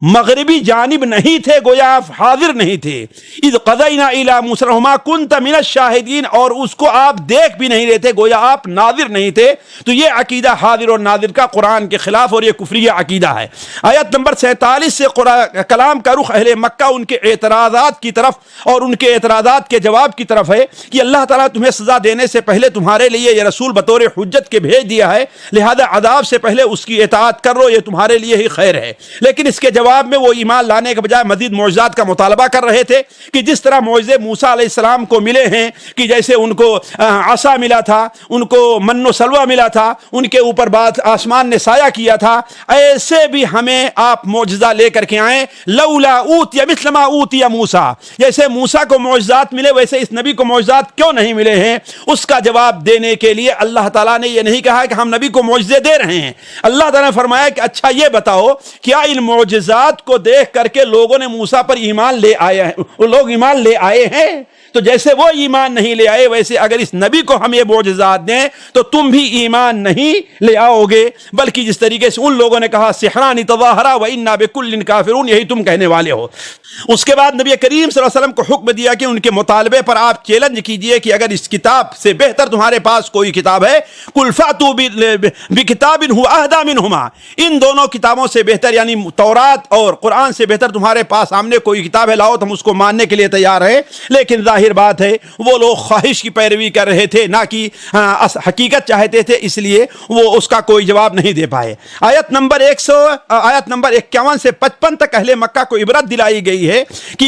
مغربی جانب نہیں تھے, گویا آپ حاضر نہیں تھے. اذ قضینا الی موسیٰ وما کنت من الشاہدین, اور اس کو آپ دیکھ بھی نہیں رہے تھے, گویا آپ ناظر نہیں تھے. تو یہ عقیدہ حاضر اور ناظر کا قرآن کے خلاف اور یہ کفریہ عقیدہ ہے. آیت نمبر 47 سے کلام کا رخ اہل مکہ ان کے اعتراضات کی طرف اور ان کے اعتراضات کے جواب کی طرف ہے کہ اللہ تعالیٰ تمہیں سزا دینے سے پہلے تمہارے لیے یہ رسول بطور حجت کے بھیج دیا ہے, لہذا عذاب سے پہلے اس کی اطاعت کر لو, یہ تمہارے لیے ہی خیر ہے. لیکن اس کے جواب میں وہ ایمان لانے کے بجائے مزید معجزات کا مطالبہ کر رہے تھے کہ جس طرح معجزے موسیٰ علیہ السلام کو ملے ہیں, کہ جیسے ان کو عصا ملا تھا, ان کو من و سلوہ ملا تھا, ان کے اوپر بعد آسمان نے سایہ کیا تھا, ایسے بھی ہمیں آپ معجزہ لے کر کے آئیں. لولا اوتی مثل ما اوتی موسیٰ, جیسے موسیٰ کو معجزات ملے ویسے اس نبی کو معجزات کیوں نہیں ملے ہیں. اس کا جواب دینے کے لیے اللہ تعالیٰ نے یہ نہیں کہا کہ ہم نبی کو معجزے دے رہے ہیں. اللہ تعالیٰ نے فرمایا کہ اچھا یہ بتاؤ, کیا ان معجزات کو دیکھ کر کے لوگوں نے موسیٰ پر ایمان لے آئے ہیں, وہ لوگ ایمان لے آئے ہیں؟ تو جیسے وہ ایمان نہیں لے آئے, ویسے اگر اس نبی کو ہم یہ معجزات دیں تو تم بھی ایمان نہیں لے آؤ گے. بلکہ جس طریقے سے ان لوگوں نے کہا سحران تظاہرا وإنا بكل کافرون, یہی تم کہنے والے ہو. اس کے بعد نبی کریم صلی اللہ علیہ وسلم کو حکم دیا کہ ان کے مطالبے پر آپ چیلنج کیجئے کہ اگر اس کتاب سے بہتر تمہارے پاس کوئی کتاب ہے, قل فأتوا بکتاب هو اہدی منہما, ان دونوں کتابوں سے بہتر یعنی تورات اور قرآن سے بہتر تمہارے پاس سامنے کوئی کتاب ہے لاؤ تو ہم اس کو ماننے کے لیے تیار ہیں، لیکن ظاہر بات ہے وہ لوگ خواہش کی پیروی کر رہے تھے، نہ کہ حقیقت چاہتے تھے، اس لیے وہ اس کا کوئی جواب نہیں دے پائے۔ آیت نمبر 51 سے 55 تک اہل مکہ کو عبرت دلائی گئی ہے کہ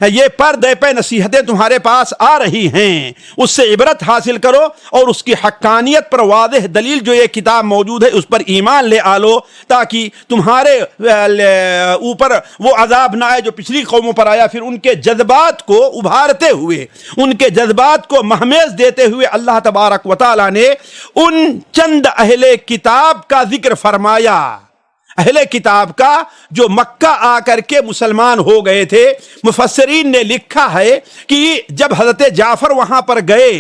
یہ پردے پہ نصیحتیں تمہارے پاس آ رہی ہیں، اس سے عبرت حاصل کرو اور اس کی حقانیت پر واضح دلیل جو یہ کتاب موجود ہے اس پر ایمان لے آلو، تاکہ تمہارے اوپر وہ عذاب نہ آئے جو پچھلی قوموں پر آیا۔ پھر ان کے جذبات کو ابھارتے ہوئے، ان کے جذبات کو مہمیز دیتے ہوئے اللہ تبارک و تعالی نے ان چند اہل کتاب کا ذکر فرمایا، اہل کتاب کا جو مکہ آ کر کے مسلمان ہو گئے تھے۔ مفسرین نے لکھا ہے کہ جب حضرت جعفر وہاں پر گئے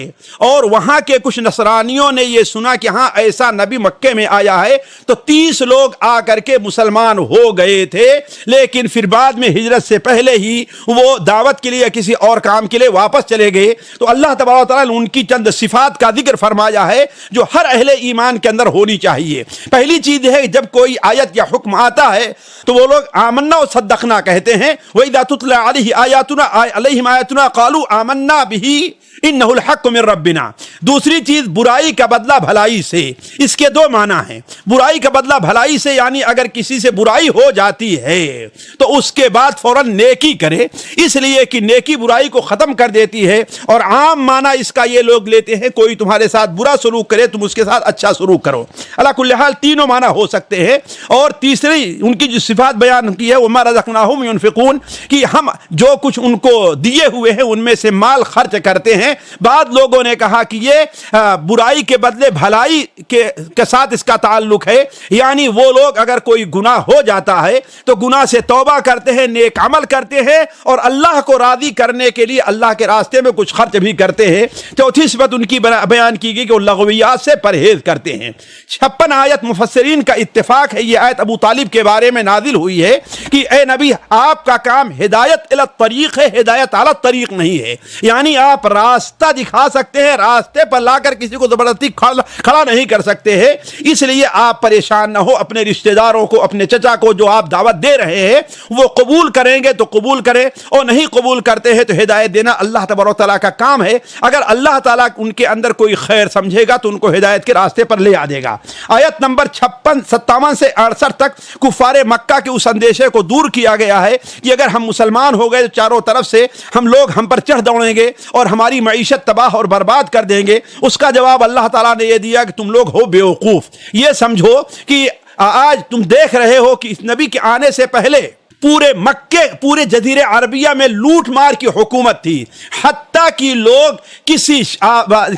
اور وہاں کے کچھ نصرانیوں نے یہ سنا کہ ہاں ایسا نبی مکے میں آیا ہے، تو 30 لوگ آ کر کے مسلمان ہو گئے تھے، لیکن پھر بعد میں ہجرت سے پہلے ہی وہ دعوت کے لیے یا کسی اور کام کے لیے واپس چلے گئے۔ تو اللہ تبارک و تعالیٰ نے ان کی چند صفات کا ذکر فرمایا ہے جو ہر اہل ایمان کے اندر ہونی چاہیے۔ پہلی چیز ہے جب کوئی آیت یا حکم آتا ہے تو وہ لوگ آمنا و صدقنا کہتے ہیں۔ وَإِذَا تُتْلَى عَلَيْهِمْ آيَاتُنَا قَالُوا آمَنَّا بِهِ إِنَّهُ الْحَقُّ مِنْ رَبِّنَا۔ دوسری چیز برائی کا بدلہ بھلائی سے، اس کے 2 معنی ہیں۔ برائی کا بدلہ بھلائی سے یعنی اگر کسی سے برائی ہو جاتی ہے تو اس کے بعد فوراً نیکی کرے، اس لیے کہ نیکی برائی کو ختم کر دیتی ہے۔ اور عام معنی اس کا یہ لوگ لیتے ہیں کوئی تمہارے ساتھ برا سلوک کرے تم اس کے ساتھ اچھا سلوک کرو۔ علی کل حال تینوں معنی ہو سکتے ہیں۔ اور تیسری ان کی جو صفات بیان کی ہے وَمَا رَزَقْنَاهُمْ يُنْفِقُونَ، کہ ہم جو کچھ ان کو دیے ہوئے ہیں ان میں سے مال خرچ کرتے ہیں۔ بعض لوگوں نے کہا کہ یہ برائی کے بدلے بھلائی کے ساتھ اس کا تعلق ہے، یعنی وہ لوگ اگر کوئی گناہ ہو جاتا ہے تو گناہ سے توبہ کرتے ہیں، نیک عمل کرتے ہیں اور اللہ کو راضی کرنے کے لیے اللہ کے راستے میں کچھ خرچ بھی کرتے ہیں۔ چوتھی صفت ان کی بیان کی گئی کہ وہ لغویات سے پرہیز کرتے ہیں۔ 56 آیت مفسرین کا اتفاق ہے یہ آیت ابو طالب کے بارے میں نازل ہوئی ہے کہ اے نبی آپ کا کام ہدایت الی الطریق ہے، ہدایت علی الطریق نہیں ہے، یعنی آپ راستہ دکھا سکتے ہیں، راستے پر لا کر کسی کو زبردستی کھڑا نہیں کر سکتے ہیں، اس لیے آپ پریشان نہ ہو۔ اپنے رشتہ داروں کو، اپنے چچا کو جو آپ دعوت دے رہے ہیں وہ قبول کریں گے تو قبول کریں اور نہیں قبول کرتے ہیں تو ہدایت دینا اللہ تبارک و تعالیٰ کا کام ہے۔ اگر اللہ تعالیٰ ان کے اندر کوئی خیر سمجھے گا تو ان کو ہدایت کے راستے پر لے آ دے گا۔ آیت نمبر 57 سے 68 تک کفار مکہ کے اس اندیشے کو دور کیا گیا ہے کہ اگر ہم مسلمان ہو گئے تو چاروں طرف سے ہم پر چڑھ دوڑیں گے اور ہماری معیشت تباہ اور برباد کر دیں گے۔ اس کا جواب اللہ تعالیٰ نے یہ دیا کہ تم لوگ ہو بیوقوف، یہ سمجھو کہ آج تم دیکھ رہے ہو کہ اس نبی کے آنے سے پہلے پورے مکے، پورے جزیرے عربیہ میں لوٹ مار کی حکومت تھی، حتیٰ کہ لوگ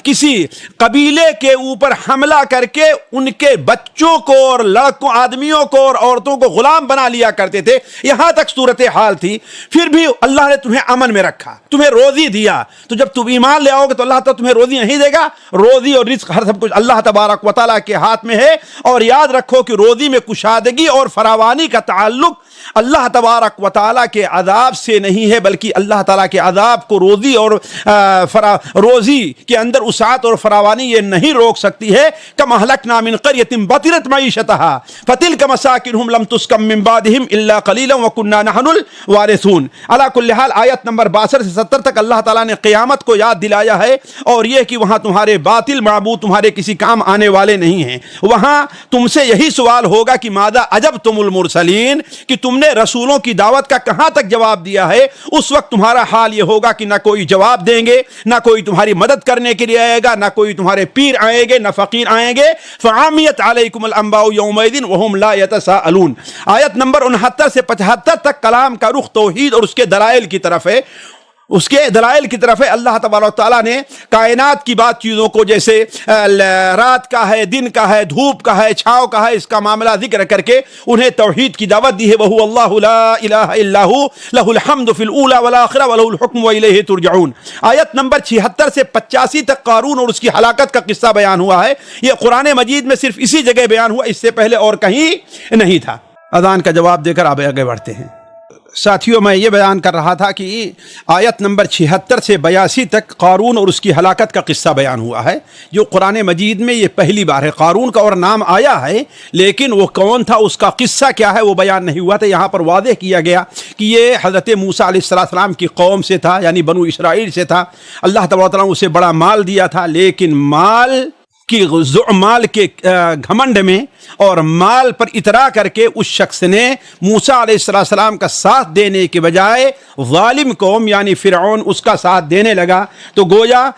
کسی قبیلے کے اوپر حملہ کر کے ان کے بچوں کو اور لڑکوں، آدمیوں کو اور عورتوں کو غلام بنا لیا کرتے تھے، یہاں تک صورتحال تھی۔ پھر بھی اللہ نے تمہیں امن میں رکھا، تمہیں روزی دیا، تو جب تم ایمان لے آؤ گے تو اللہ تعالیٰ تمہیں روزی نہیں دے گا؟ روزی اور رزق ہر سب کچھ اللہ تبارک و تعالیٰ کے ہاتھ میں ہے۔ اور یاد رکھو کہ روزی میں کشادگی اور فراوانی کا تعلق اللہ تبارک و تعالیٰ کے عذاب سے نہیں ہے، بلکہ اللہ تعالیٰ کے عذاب کو روزی اور روزی کے اندر وسعت اور فراوانی یہ نہیں روک سکتی ہے۔ کم اہلکنا من قریۃ بطرت معیشتھا فتلک مساکنہم لم تسکن من بعدہم الا قلیلا وکنا نحن الوارثون۔ علی کل حال آیت نمبر 62 سے 70 تک اللہ تعالیٰ نے قیامت کو یاد دلایا ہے، اور یہ کہ وہاں تمہارے باطل معبود تمہارے کسی کام آنے والے نہیں ہیں۔ وہاں تم سے یہی سوال ہوگا کہ ماذا اجبتم المرسلین، کہ تم نے رسولوں کی دعوت کا کہاں تک جواب دیا ہے۔ اس وقت تمہارا حال یہ ہوگا کہ نہ کوئی جواب دیں گے، نہ کوئی تمہاری مدد کرنے کے لیے آئے گا، نہ کوئی تمہارے پیر آئیں گے، نہ فقیر آئیں گے۔ فعامیت علیکم الانباء یومئذ وہم لا یتساءلون۔ آیت نمبر 69 سے 75 تک کلام کا رخ توحید اور اس کے دلائل کی طرف ہے۔ اس کے دلائل کی طرف ہے اللہ تبارک و تعالیٰ نے کائنات کی بات چیزوں کو، جیسے رات کا ہے، دن کا ہے، دھوپ کا ہے، چھاؤں کا ہے، اس کا معاملہ ذکر کر کے انہیں توحید کی دعوت دی ہے۔ وَهُوَ اللَّهُ لَا إِلَهَ إِلَّا هُوَ لَهُ الْحَمْدُ فِي الْأُولَى وَالْآخِرَةِ وَلَهُ الْحُكْمُ وَإِلَيْهِ تُرْجَعُونَ۔ آیت نمبر 76 سے 85 تک قارون اور اس کی ہلاکت کا قصہ بیان ہوا ہے۔ یہ قرآن مجید میں صرف اسی جگہ بیان ہوا، اس سے پہلے اور کہیں نہیں تھا۔ اذان کا جواب دے کر آپ آگے بڑھتے ہیں۔ ساتھیوں میں یہ بیان کر رہا تھا کہ آیت نمبر 76 سے 82 تک قارون اور اس کی ہلاکت کا قصہ بیان ہوا ہے، جو قرآن مجید میں یہ پہلی بار ہے۔ قارون کا اور نام آیا ہے لیکن وہ کون تھا، اس کا قصہ کیا ہے، وہ بیان نہیں ہوا تھا۔ یہاں پر واضح کیا گیا کہ یہ حضرت موسیٰ علیہ السلام کی قوم سے تھا، یعنی بنو اسرائیل سے تھا۔ اللہ تبارک و تعالیٰ نے اسے بڑا مال دیا تھا، لیکن مال کے گھمنڈ میں اور مال پر اترا کر کے اس شخص نے موسیٰ علیہ السلام کا ساتھ دینے کے بجائے ظالم قوم یعنی فرعون اس کا ساتھ دینے لگا، تو گویا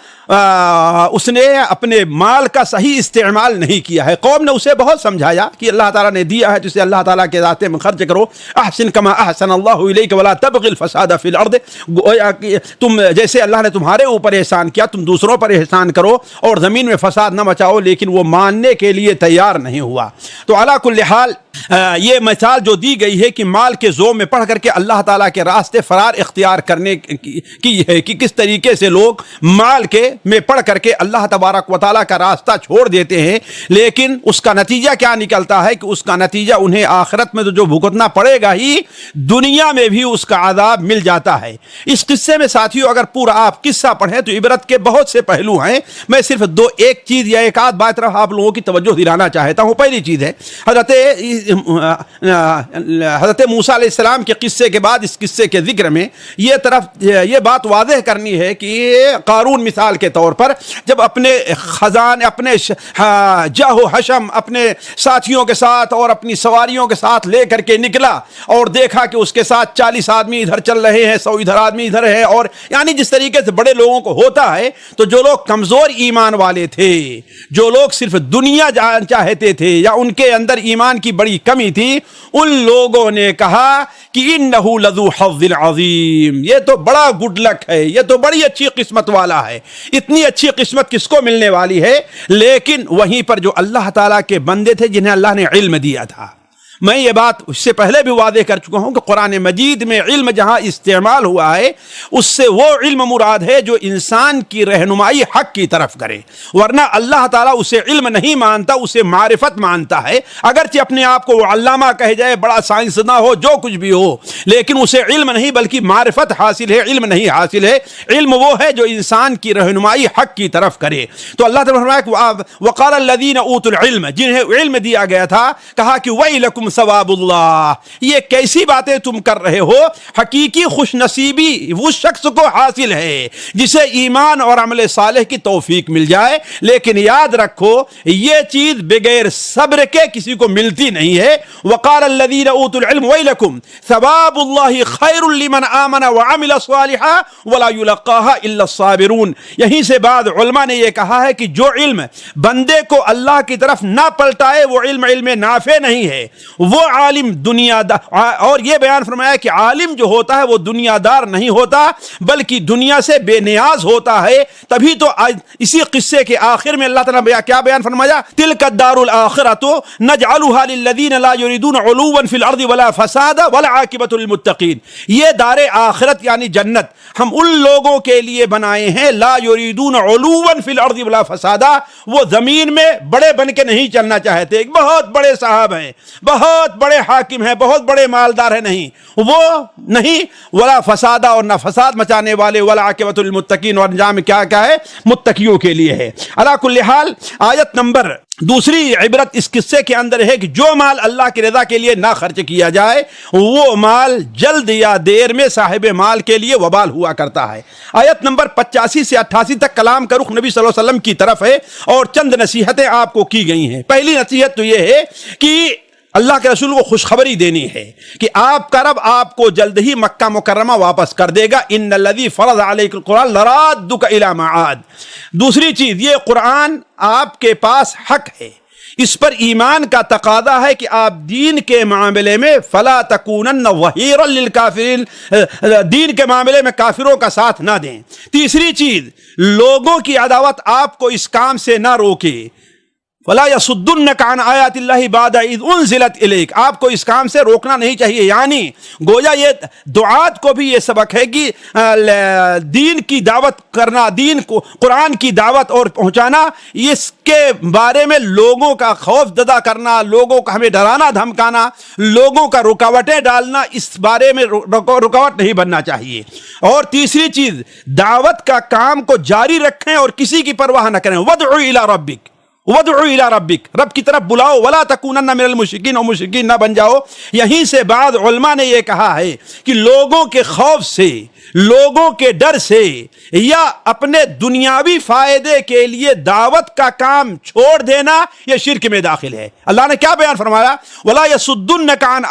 اس نے اپنے مال کا صحیح استعمال نہیں کیا ہے۔ قوم نے اسے بہت سمجھایا کہ اللہ تعالیٰ نے دیا ہے تو اسے اللہ تعالیٰ کے راستے میں خرچ کرو، احسن کما احسن اللہ الیک ولا تبغ الفساد فی الارض، گویا کہ تم جیسے اللہ نے تمہارے اوپر احسان کیا تم دوسروں پر احسان کرو اور زمین میں فساد نہ مچاؤ، لیکن وہ ماننے کے لیے تیار نہیں ہوا۔ تو علی کل حال یہ مثال جو دی گئی ہے کہ مال کے زور میں پڑھ کر کے اللہ تعالیٰ کے راستے فرار اختیار کرنے کی ہے کہ کس طریقے سے لوگ مال کے میں پڑھ کر کے اللہ تبارک و تعالیٰ کا راستہ چھوڑ دیتے ہیں، لیکن اس کا نتیجہ کیا نکلتا ہے کہ اس کا نتیجہ انہیں آخرت میں تو جو بھگتنا پڑے گا ہی، دنیا میں بھی اس کا عذاب مل جاتا ہے۔ اس قصے میں ساتھیوں اگر پورا آپ قصہ پڑھیں تو عبرت کے بہت سے پہلو ہیں، میں صرف ایک چیز یا ایک آدھ بات طرف آپ لوگوں کی توجہ دلانا چاہتا ہوں۔ پہلی چیز ہے حضرت موسیٰ علیہ السلام کے قصے کے بعد اس قصے کے ذکر میں یہ بات واضح کرنی ہے کہ قارون مثال کے طور پر جب اپنے خزانے اپنے جاہ و حشم اپنے ساتھیوں کے ساتھ اور اپنی سواریوں کے ساتھ لے کر کے نکلا اور دیکھا کہ اس کے ساتھ 40 آدمی ادھر چل رہے ہیں، 100 ادھر آدمی ادھر ہے، اور یعنی جس طریقے سے بڑے لوگوں کو ہوتا ہے، تو جو لوگ کمزور ایمان والے تھے، جو لوگ صرف دنیا چاہتے تھے یا ان کے اندر ایمان کی بڑی کمی تھی، ان لوگوں نے کہا کہ انہو لذو حظ عظیم، یہ تو بڑا گڈ لک ہے، یہ تو بڑی اچھی قسمت والا ہے۔ اتنی اچھی قسمت کس کو ملنے والی ہے؟ لیکن وہیں پر جو اللہ تعالیٰ کے بندے تھے جنہیں اللہ نے علم دیا تھا، میں یہ بات اس سے پہلے بھی واضح کر چکا ہوں کہ قرآن مجید میں علم جہاں استعمال ہوا ہے اس سے وہ علم مراد ہے جو انسان کی رہنمائی حق کی طرف کرے، ورنہ اللہ تعالیٰ اسے علم نہیں مانتا، اسے معرفت مانتا ہے۔ اگرچہ اپنے آپ کو وہ علامہ کہے جائے، بڑا سائنسداں ہو، جو کچھ بھی ہو، لیکن اسے علم نہیں بلکہ معرفت حاصل ہے، علم نہیں حاصل ہے۔ علم وہ ہے جو انسان کی رہنمائی حق کی طرف کرے۔ تو اللہ تعالیٰ نے فرمایا وقال الذین اوتوا العلم، جنہیں علم دیا گیا تھا، کہا کہ ویلکم ثواب اللہ، یہ کیسی باتیں تم کر رہے ہو؟ حقیقی خوش نصیبی اس شخص کو حاصل ہے جسے ایمان اور عمل صالح کی توفیق مل جائے، لیکن یاد رکھو یہ چیز بغیر صبر کے کسی کو ملتی نہیں ہے۔ وقال الذین اوتوا العلم ویلکم ثواب اللہ خیر لمن آمن وعمل صالحا ولا یلقاها الا الصابرون۔ یہیں سے بعد علماء نے یہ کہا ہے کہ جو علم بندے کو اللہ کی طرف نہ پلٹائے وہ علم نافع نہیں ہے۔ وہ عالم دنیا دار، اور یہ بیان فرمایا کہ عالم جو ہوتا ہے وہ دنیا دار نہیں ہوتا بلکہ دنیا سے بے نیاز ہوتا ہے۔ تبھی تو اسی قصے کے آخر میں اللہ تعالیٰ نے کیا بیان فرمایا؟ تلک الدار الآخرۃ نجعلها للذین لا یریدون علوا فی الارض ولا فسادا والعاقبۃ للمتقین، یہ دار آخرت یعنی جنت ہم ان لوگوں کے لیے بنائے ہیں لا یریدون علوا فی الارض ولا فسادا، وہ زمین میں بڑے بن کے نہیں چلنا چاہتے، ایک بہت بڑے صاحب ہیں، بہت بڑے حاکم ہیں، بہت بڑے مالدار ہیں، نہیں وہ نہیں، ولا فسادہ، اور نہ فساد مچانے والے، ولا عاقبۃ للمتقین، اور انجام کیا ہے؟ متقیوں کے لیے ہے۔ علی کل حال آیت نمبر دوسری عبرت اس قصے کے اندر ہے کہ جو مال اللہ کی رضا کے لیے نہ خرچ کیا جائے وہ مال جلد یا دیر میں صاحب مال کے لیے وبال ہوا کرتا ہے۔ آیت نمبر 85 سے 88 تک کلام کا رخ نبی صلی اللہ علیہ وسلم کی طرف ہے اور چند نصیحتیں آپ کو کی گئی ہیں۔ پہلی نصیحت تو یہ ہے کہ اللہ کے رسول کو خوشخبری دینی ہے کہ آپ کا رب آپ کو جلد ہی مکہ مکرمہ واپس کر دے گا، ان الذی فرض علیک القرآن لرادک الی معاد۔ دوسری چیز، یہ قرآن آپ کے پاس حق ہے، اس پر ایمان کا تقاضا ہے کہ آپ دین کے معاملے میں فلا تکونن ظہیرا للکافرین، دین کے معاملے میں کافروں کا ساتھ نہ دیں۔ تیسری چیز، لوگوں کی عداوت آپ کو اس کام سے نہ روکے، وَلَا يَصُدُّنَّكَ عَنْ آيَاتِ اللَّهِ بَعْدَ إِذْ أُنزِلَتْ إِلَيْكَ، آپ کو اس کام سے روکنا نہیں چاہیے. یعنی گویا یہ دعات کو بھی یہ سبق ہے کہ دین کی دعوت کرنا، دین کو قرآن کی دعوت اور پہنچانا، اس کے بارے میں لوگوں کا خوف زدہ کرنا، لوگوں کا ہمیں ڈرانا دھمکانا، لوگوں کا رکاوٹیں ڈالنا، اس بارے میں رکاوٹ نہیں بننا چاہیے. اور تیسری چیز، دعوت کا کام کو جاری رکھیں اور کسی کی پرواہ نہ کریں. وَادْعُ إِلَىٰ رَبِّكَ، وَادْعُ إِلَىٰ رَبِّكَ، رب کی طرف بلاؤ. وَلَا تَكُونَنَّ مِنَ الْمُشْرِكِينَ، اور مشرکین نہ بن جاؤ. یہیں سے بعض علماء نے یہ کہا ہے کہ لوگوں کے خوف سے، لوگوں کے ڈر سے، یا اپنے دنیاوی فائدے کے لیے دعوت کا کام چھوڑ دینا، یہ شرک میں داخل ہے. اللہ نے کیا بیان فرمایا؟ وَلَا يَصُدُّنَّكَ عَنْ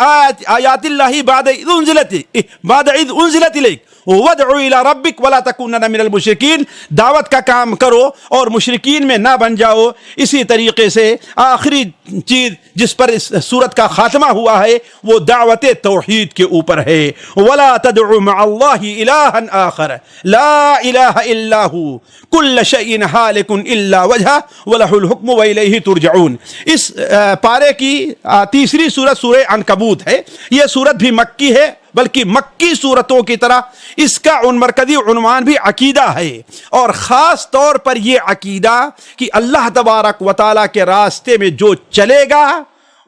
آيَاتِ اللَّهِ بَعْدَ إِذْ أُنزِلَتْ إِلَيْكَ وَادْعُ إِلَىٰ رَبِّكَ وَلَا تَكُونَنَّ مِنَ الْمُشْرِكِينَ. دعوت کا کام کرو اور مشرکین میں نہ بن جاؤ. اسی طریقے سے آخری چیز جس پر اس سورت کا خاتمہ ہوا ہے وہ دعوت توحید کے اوپر ہے. وَلَا تَدْعُ مَعَ اللَّهِ إِلَٰهًا آخَرَ لَا إِلَٰهَ إِلَّا هُوَ كُلُّ شَيْءٍ هَالِكٌ إِلَّا وَجْهَهُ وَلَهُ الْحُكْمُ وَإِلَيْهِ تُرْجَعُونَ. اس پارے کی تیسری سورت سورہ عنکبوت ہے. یہ سورت بھی مکی ہے، بلکہ مکی صورتوں کی طرح اس کا مرکزی عنوان بھی عقیدہ ہے، اور خاص طور پر یہ عقیدہ کہ اللہ تبارک و تعالیٰ کے راستے میں جو چلے گا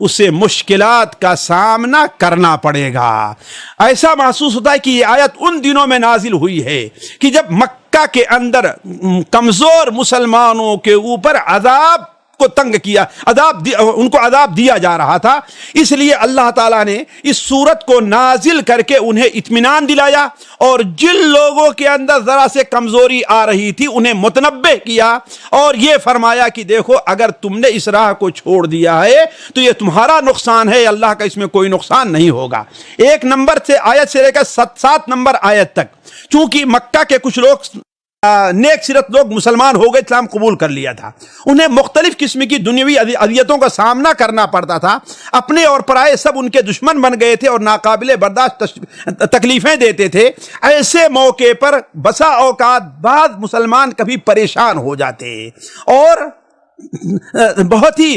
اسے مشکلات کا سامنا کرنا پڑے گا. ایسا محسوس ہوتا ہے کہ یہ آیت ان دنوں میں نازل ہوئی ہے کہ جب مکہ کے اندر کمزور مسلمانوں کے اوپر عذاب کو تنگ کیا، ان کو عذاب دیا جا رہا تھا. اس لیے اللہ تعالیٰ نے اس سورت کو نازل کر کے انہیں اطمینان دلایا، اور جن لوگوں کے اندر ذرا سے کمزوری آ رہی تھی انہیں متنبہ کیا، اور یہ فرمایا کہ دیکھو اگر تم نے اس راہ کو چھوڑ دیا ہے تو یہ تمہارا نقصان ہے، اللہ کا اس میں کوئی نقصان نہیں ہوگا. 1 نمبر سے آیت سے لے کر 7 نمبر آیت تک چونکہ مکہ کے کچھ لوگ نیک سیرت لوگ مسلمان ہو گئے، اسلام قبول کر لیا تھا، انہیں مختلف قسم کی دنیاوی اذیتوں کا سامنا کرنا پڑتا تھا. اپنے اور پرائے سب ان کے دشمن بن گئے تھے اور ناقابل برداشت تکلیفیں دیتے تھے. ایسے موقع پر بسا اوقات بعض مسلمان کبھی پریشان ہو جاتے اور بہت ہی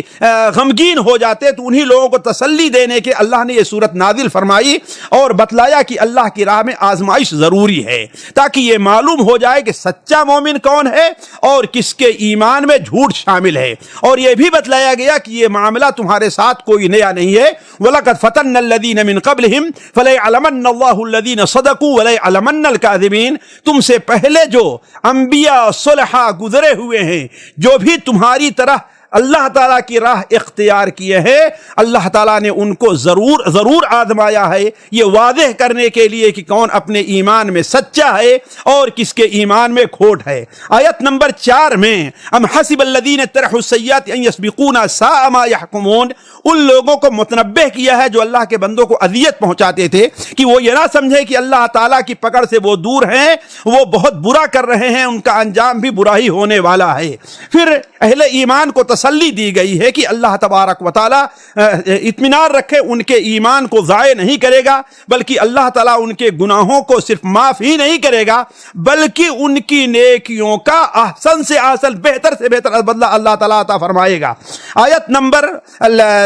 غمگین ہو جاتے، تو انہی لوگوں کو تسلی دینے کے اللہ نے یہ صورت نازل فرمائی اور بتلایا کہ اللہ کی راہ میں آزمائش ضروری ہے، تاکہ یہ معلوم ہو جائے کہ سچا مومن کون ہے اور کس کے ایمان میں جھوٹ شامل ہے. اور یہ بھی بتلایا گیا کہ یہ معاملہ تمہارے ساتھ کوئی نیا نہیں ہے. وَلَقَدْ فَتَنَّا الَّذِينَ مِن قَبْلِهِمْ فَلَيَعْلَمَنَّ اللَّهُ الَّذِينَ صَدَقُوا وَلَيَعْلَمَنَّ الْكَاذِبِينَ. تم سے پہلے جو انبیاء صلحاء گزرے ہوئے ہیں، جو بھی تمہاری طرح اللہ تعالیٰ کی راہ اختیار کیے ہیں، اللہ تعالیٰ نے ان کو ضرور آزمایا ہے، یہ واضح کرنے کے لیے کہ کون اپنے ایمان میں سچا ہے اور کس کے ایمان میں کھوٹ ہے. آیت نمبر 4 میں ام حسب الذین اجترحوا السیئات ان یسبقونا ساء ما یحکمون، ان لوگوں کو متنبہ کیا ہے جو اللہ کے بندوں کو اذیت پہنچاتے تھے کہ وہ یہ نہ سمجھے کہ اللہ تعالیٰ کی پکڑ سے وہ دور ہیں، وہ بہت برا کر رہے ہیں، ان کا انجام بھی برا ہی ہونے والا ہے. پھر اہل ایمان کو تسلی دی گئی ہے کہ اللہ تبارک و تعالیٰ اطمینان رکھے، ان کے ایمان کو ضائع نہیں کرے گا، بلکہ اللہ تعالیٰ ان کے گناہوں کو صرف معاف ہی نہیں کرے گا بلکہ ان کی نیکیوں کا احسن سے احسن، بہتر سے بہتر بدلہ اللہ تعالیٰ عطا فرمائے گا. آیت نمبر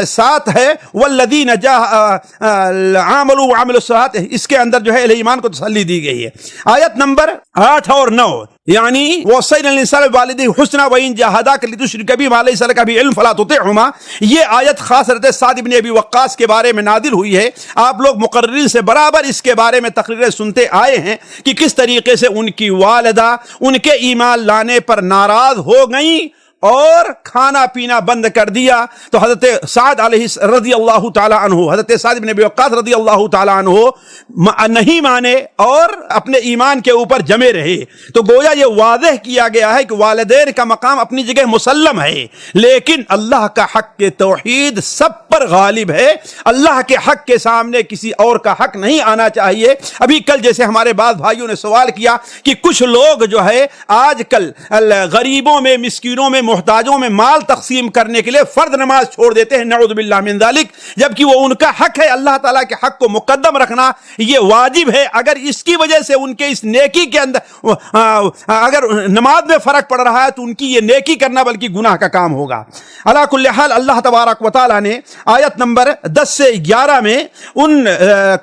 7 ہے والذین عاملوا وعملوا الصالحات، اس کے اندر جو ہے اہل ایمان کو تسلی دی گئی ہے. آیت نمبر 8 اور 9 یعنی وصینا الانسان بوالدیہ حسنا وان جاہداک لتشرک بی ما لیس لک بہ علم فلا تطعہما. یہ آیت خاص حضرت سعد بن ابی وقاص کے بارے میں نازل ہوئی ہے. آپ لوگ مقررین سے برابر اس کے بارے میں تقریریں سنتے آئے ہیں کہ کس طریقے سے ان کی والدہ ان کے ایمان لانے پر ناراض ہو گئیں اور کھانا پینا بند کر دیا. تو حضرت سعد علیہ رضی اللہ تعالی عنہ، حضرت سعد بن ابی وقاص رضی اللہ تعالی عنہ نہیں مانے اور اپنے ایمان کے اوپر جمے رہے. تو گویا یہ واضح کیا گیا ہے کہ والدین کا مقام اپنی جگہ مسلم ہے، لیکن اللہ کا حق کے توحید سب پر غالب ہے. اللہ کے حق کے سامنے کسی اور کا حق نہیں آنا چاہیے. ابھی کل جیسے ہمارے بعض بھائیوں نے سوال کیا کہ کچھ لوگ جو ہے آج کل غریبوں میں، مسکینوں میں، محتاجوں میں مال تقسیم کرنے کے لیے فرض نماز چھوڑ دیتے ہیں، نعوذ باللہ من ذالک، جبکہ وہ ان کا حق ہے۔ اللہ تعالیٰ کے حق کو مقدم رکھنا یہ واجب ہے۔ اگر اس کی وجہ سے ان کے اس نیکی کے اندر اگر نماز میں فرق پڑ رہا ہے تو ان کی یہ نیکی کرنا بلکہ گناہ کا کام ہوگا۔ علی کل حال اللہ تبارک و تعالیٰ نے آیت نمبر 10 سے 11 میں ان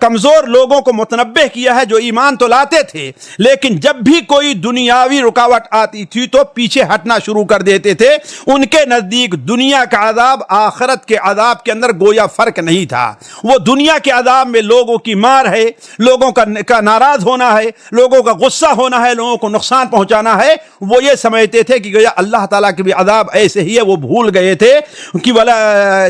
کمزور لوگوں کو متنبہ کیا ہے جو ایمان تو لاتے تھے لیکن جب بھی کوئی دنیاوی رکاوٹ آتی تھی تو پیچھے ہٹنا شروع کر دیتے تھے۔ ان کے نزدیک دنیا کا عذاب آخرت کے عذاب کے اندر گویا فرق نہیں تھا۔ وہ دنیا کے عذاب میں لوگوں کی مار ہے، لوگوں کا ناراض ہونا ہے، لوگوں کا غصہ ہونا ہے، لوگوں کو نقصان پہنچانا ہے۔ وہ یہ سمجھتے تھے کہ گویا اللہ تعالیٰ کے بھی عذاب ایسے ہی ہے، وہ بھول گئے تھے کہ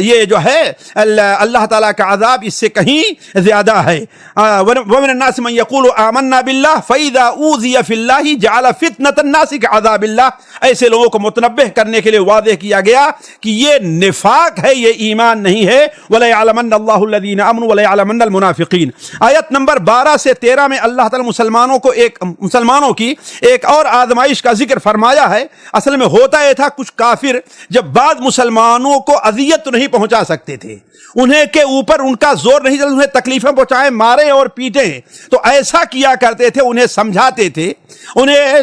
یہ جو ہے اللہ تعالیٰ کا عذاب اس سے کہیں زیادہ ہے۔ وَمِنَ النَّاسِ مَن يَقُولُ آمَنَّا بِاللَّهِ فَإِذَا أُوذِيَ فِي اللَّهِ جَعَلَ فِتْنَةَ النَّاسِ كَعَذَابِ اللَّهِ۔ ایسے لوگوں کو متنبہ کرنے کے لیے واضح کیا گیا کہ یہ نفاق ہے، یہ ایمان نہیں ہے۔ وَلَيَعْلَمَنَّ اللَّهُ الَّذِينَ آمَنُوا وَلَيَعْلَمَنَّ الْمُنَافِقِينَ۔ آیت نمبر 12 سے 13 میں اللہ تعالیٰ مسلمانوں کی ایک اور آزمائش کا ذکر فرمایا ہے۔ اصل میں ہوتا یہ تھا، کچھ کافر جب بعض مسلمانوں کو اذیت نہیں پہنچا سکتے تھے، انہیں کے اوپر ان کا زور نہیں چلتا، انہیں تکلیفیں پہنچائیں، مارے اور پیٹیں، تو ایسا کیا کرتے تھے، انہیں سمجھاتے تھے، انہیں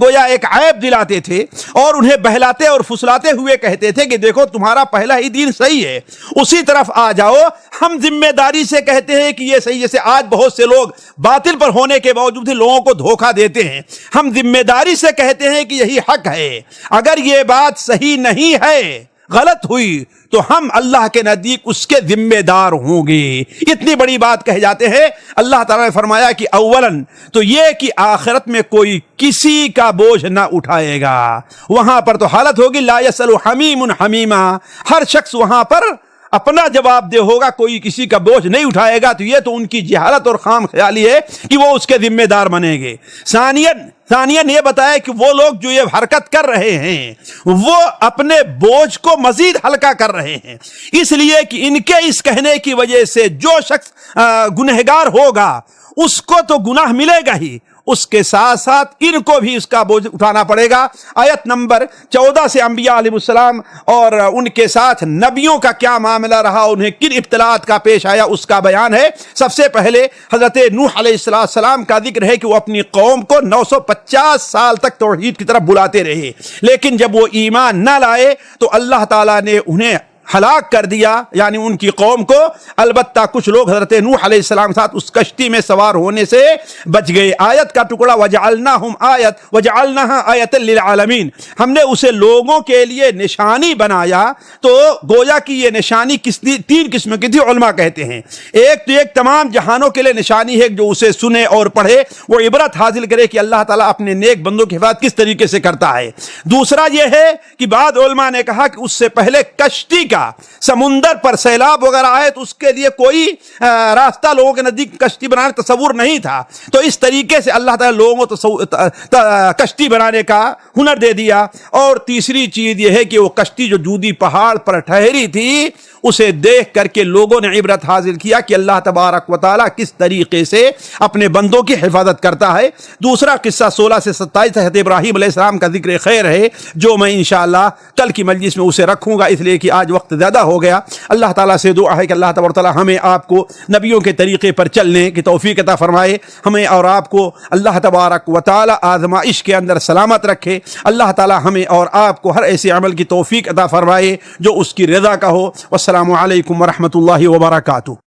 گویا ایک عیب دلاتے تھے اور انہیں بہلاتے اور فسلاتے ہوئے کہتے تھے کہ دیکھو تمہارا پہلا ہی دین صحیح ہے، اسی طرف آ جاؤ۔ ہم ذمہ داری سے کہتے ہیں کہ یہ صحیح، جیسے آج بہت سے لوگ باطل پر ہونے کے باوجود لوگوں کو دھوکہ دیتے ہیں، ہم ذمہ داری سے کہتے ہیں کہ یہی حق ہے۔ اگر یہ بات صحیح نہیں ہے، غلط ہوئی، تو ہم اللہ کے نزدیک اس کے ذمہ دار ہوں گے۔ اتنی بڑی بات کہہ جاتے ہیں۔ اللہ تعالیٰ نے فرمایا کہ اولاً تو یہ کہ آخرت میں کوئی کسی کا بوجھ نہ اٹھائے گا، وہاں پر تو حالت ہوگی لا یسأل حمیم حمیما، ہر شخص وہاں پر اپنا جواب دہ ہوگا، کوئی کسی کا بوجھ نہیں اٹھائے گا۔ تو یہ تو ان کی جہالت اور خام خیالی ہے کہ وہ اس کے ذمہ دار بنیں گے۔ ثانیاً یہ بتایا کہ وہ لوگ جو یہ حرکت کر رہے ہیں وہ اپنے بوجھ کو مزید ہلکا کر رہے ہیں، اس لیے کہ ان کے اس کہنے کی وجہ سے جو شخص گنہگار ہوگا اس کو تو گناہ ملے گا ہی، اس کے ساتھ ساتھ ان کو بھی اس کا بوجھ اٹھانا پڑے گا۔ آیت نمبر 14 سے انبیاء علیہ السلام اور ان کے ساتھ نبیوں کا کیا معاملہ رہا، انہیں کن ابتلاءات کا پیش آیا، اس کا بیان ہے۔ سب سے پہلے حضرت نوح علیہ السلام کا ذکر ہے کہ وہ اپنی قوم کو 950 سال تک توحید کی طرف بلاتے رہے، لیکن جب وہ ایمان نہ لائے تو اللہ تعالیٰ نے انہیں ہلاک کر دیا، یعنی ان کی قوم کو۔ البتہ کچھ لوگ حضرت نوح علیہ السلام ساتھ اس کشتی میں سوار ہونے سے بچ گئے۔ آیت کا ٹکڑا وَجَعَلْنَاهَا آیَةً لِلْعَالَمِينَ، ہم نے اسے لوگوں کے لیے نشانی بنایا۔ تو گویا کہ یہ نشانی تین قسم کی تھی، علماء کہتے ہیں۔ ایک تو ایک تمام جہانوں کے لیے نشانی ہے، جو اسے سنے اور پڑھے وہ عبرت حاصل کرے کہ اللہ تعالیٰ اپنے نیک بندوں کی حفاظت کس طریقے سے کرتا ہے۔ دوسرا یہ ہے کہ بعض علماء نے کہا کہ اس سے پہلے کشتی کا، سمندر پر سیلاب وغیرہ آئے تو اس کے لیے کوئی راستہ لوگوں کے نزدیک کشتی بنانے تصور نہیں تھا، تو اس طریقے سے اللہ تعالیٰ لوگوں کو کشتی بنانے کا ہنر دے دیا۔ اور تیسری چیز یہ ہے کہ وہ کشتی جو جودی پہاڑ پر ٹھہری تھی اسے دیکھ کر کے لوگوں نے عبرت حاصل کیا کہ اللہ تبارک و تعالیٰ کس طریقے سے اپنے بندوں کی حفاظت کرتا ہے۔ دوسرا قصہ 16 سے 27 حضرت ابراہیم علیہ السلام کا ذکر خیر ہے، جو میں انشاءاللہ کل کی مجلس میں اسے رکھوں گا، اس لیے کہ آج وقت زیادہ ہو گیا۔ اللہ تعالیٰ سے دعا ہے کہ اللہ تبارک و تعالیٰ ہمیں آپ کو نبیوں کے طریقے پر چلنے کی توفیق عطا فرمائے، ہمیں اور آپ کو اللہ تبارک و تعالیٰ آزمائش کے اندر سلامت رکھے۔ اللہ تعالیٰ ہمیں اور آپ کو ہر ایسے عمل کی توفیق عطا فرمائے جو اس کی رضا کا ہو۔ والسلام علیکم ورحمۃ اللہ وبرکاتہ۔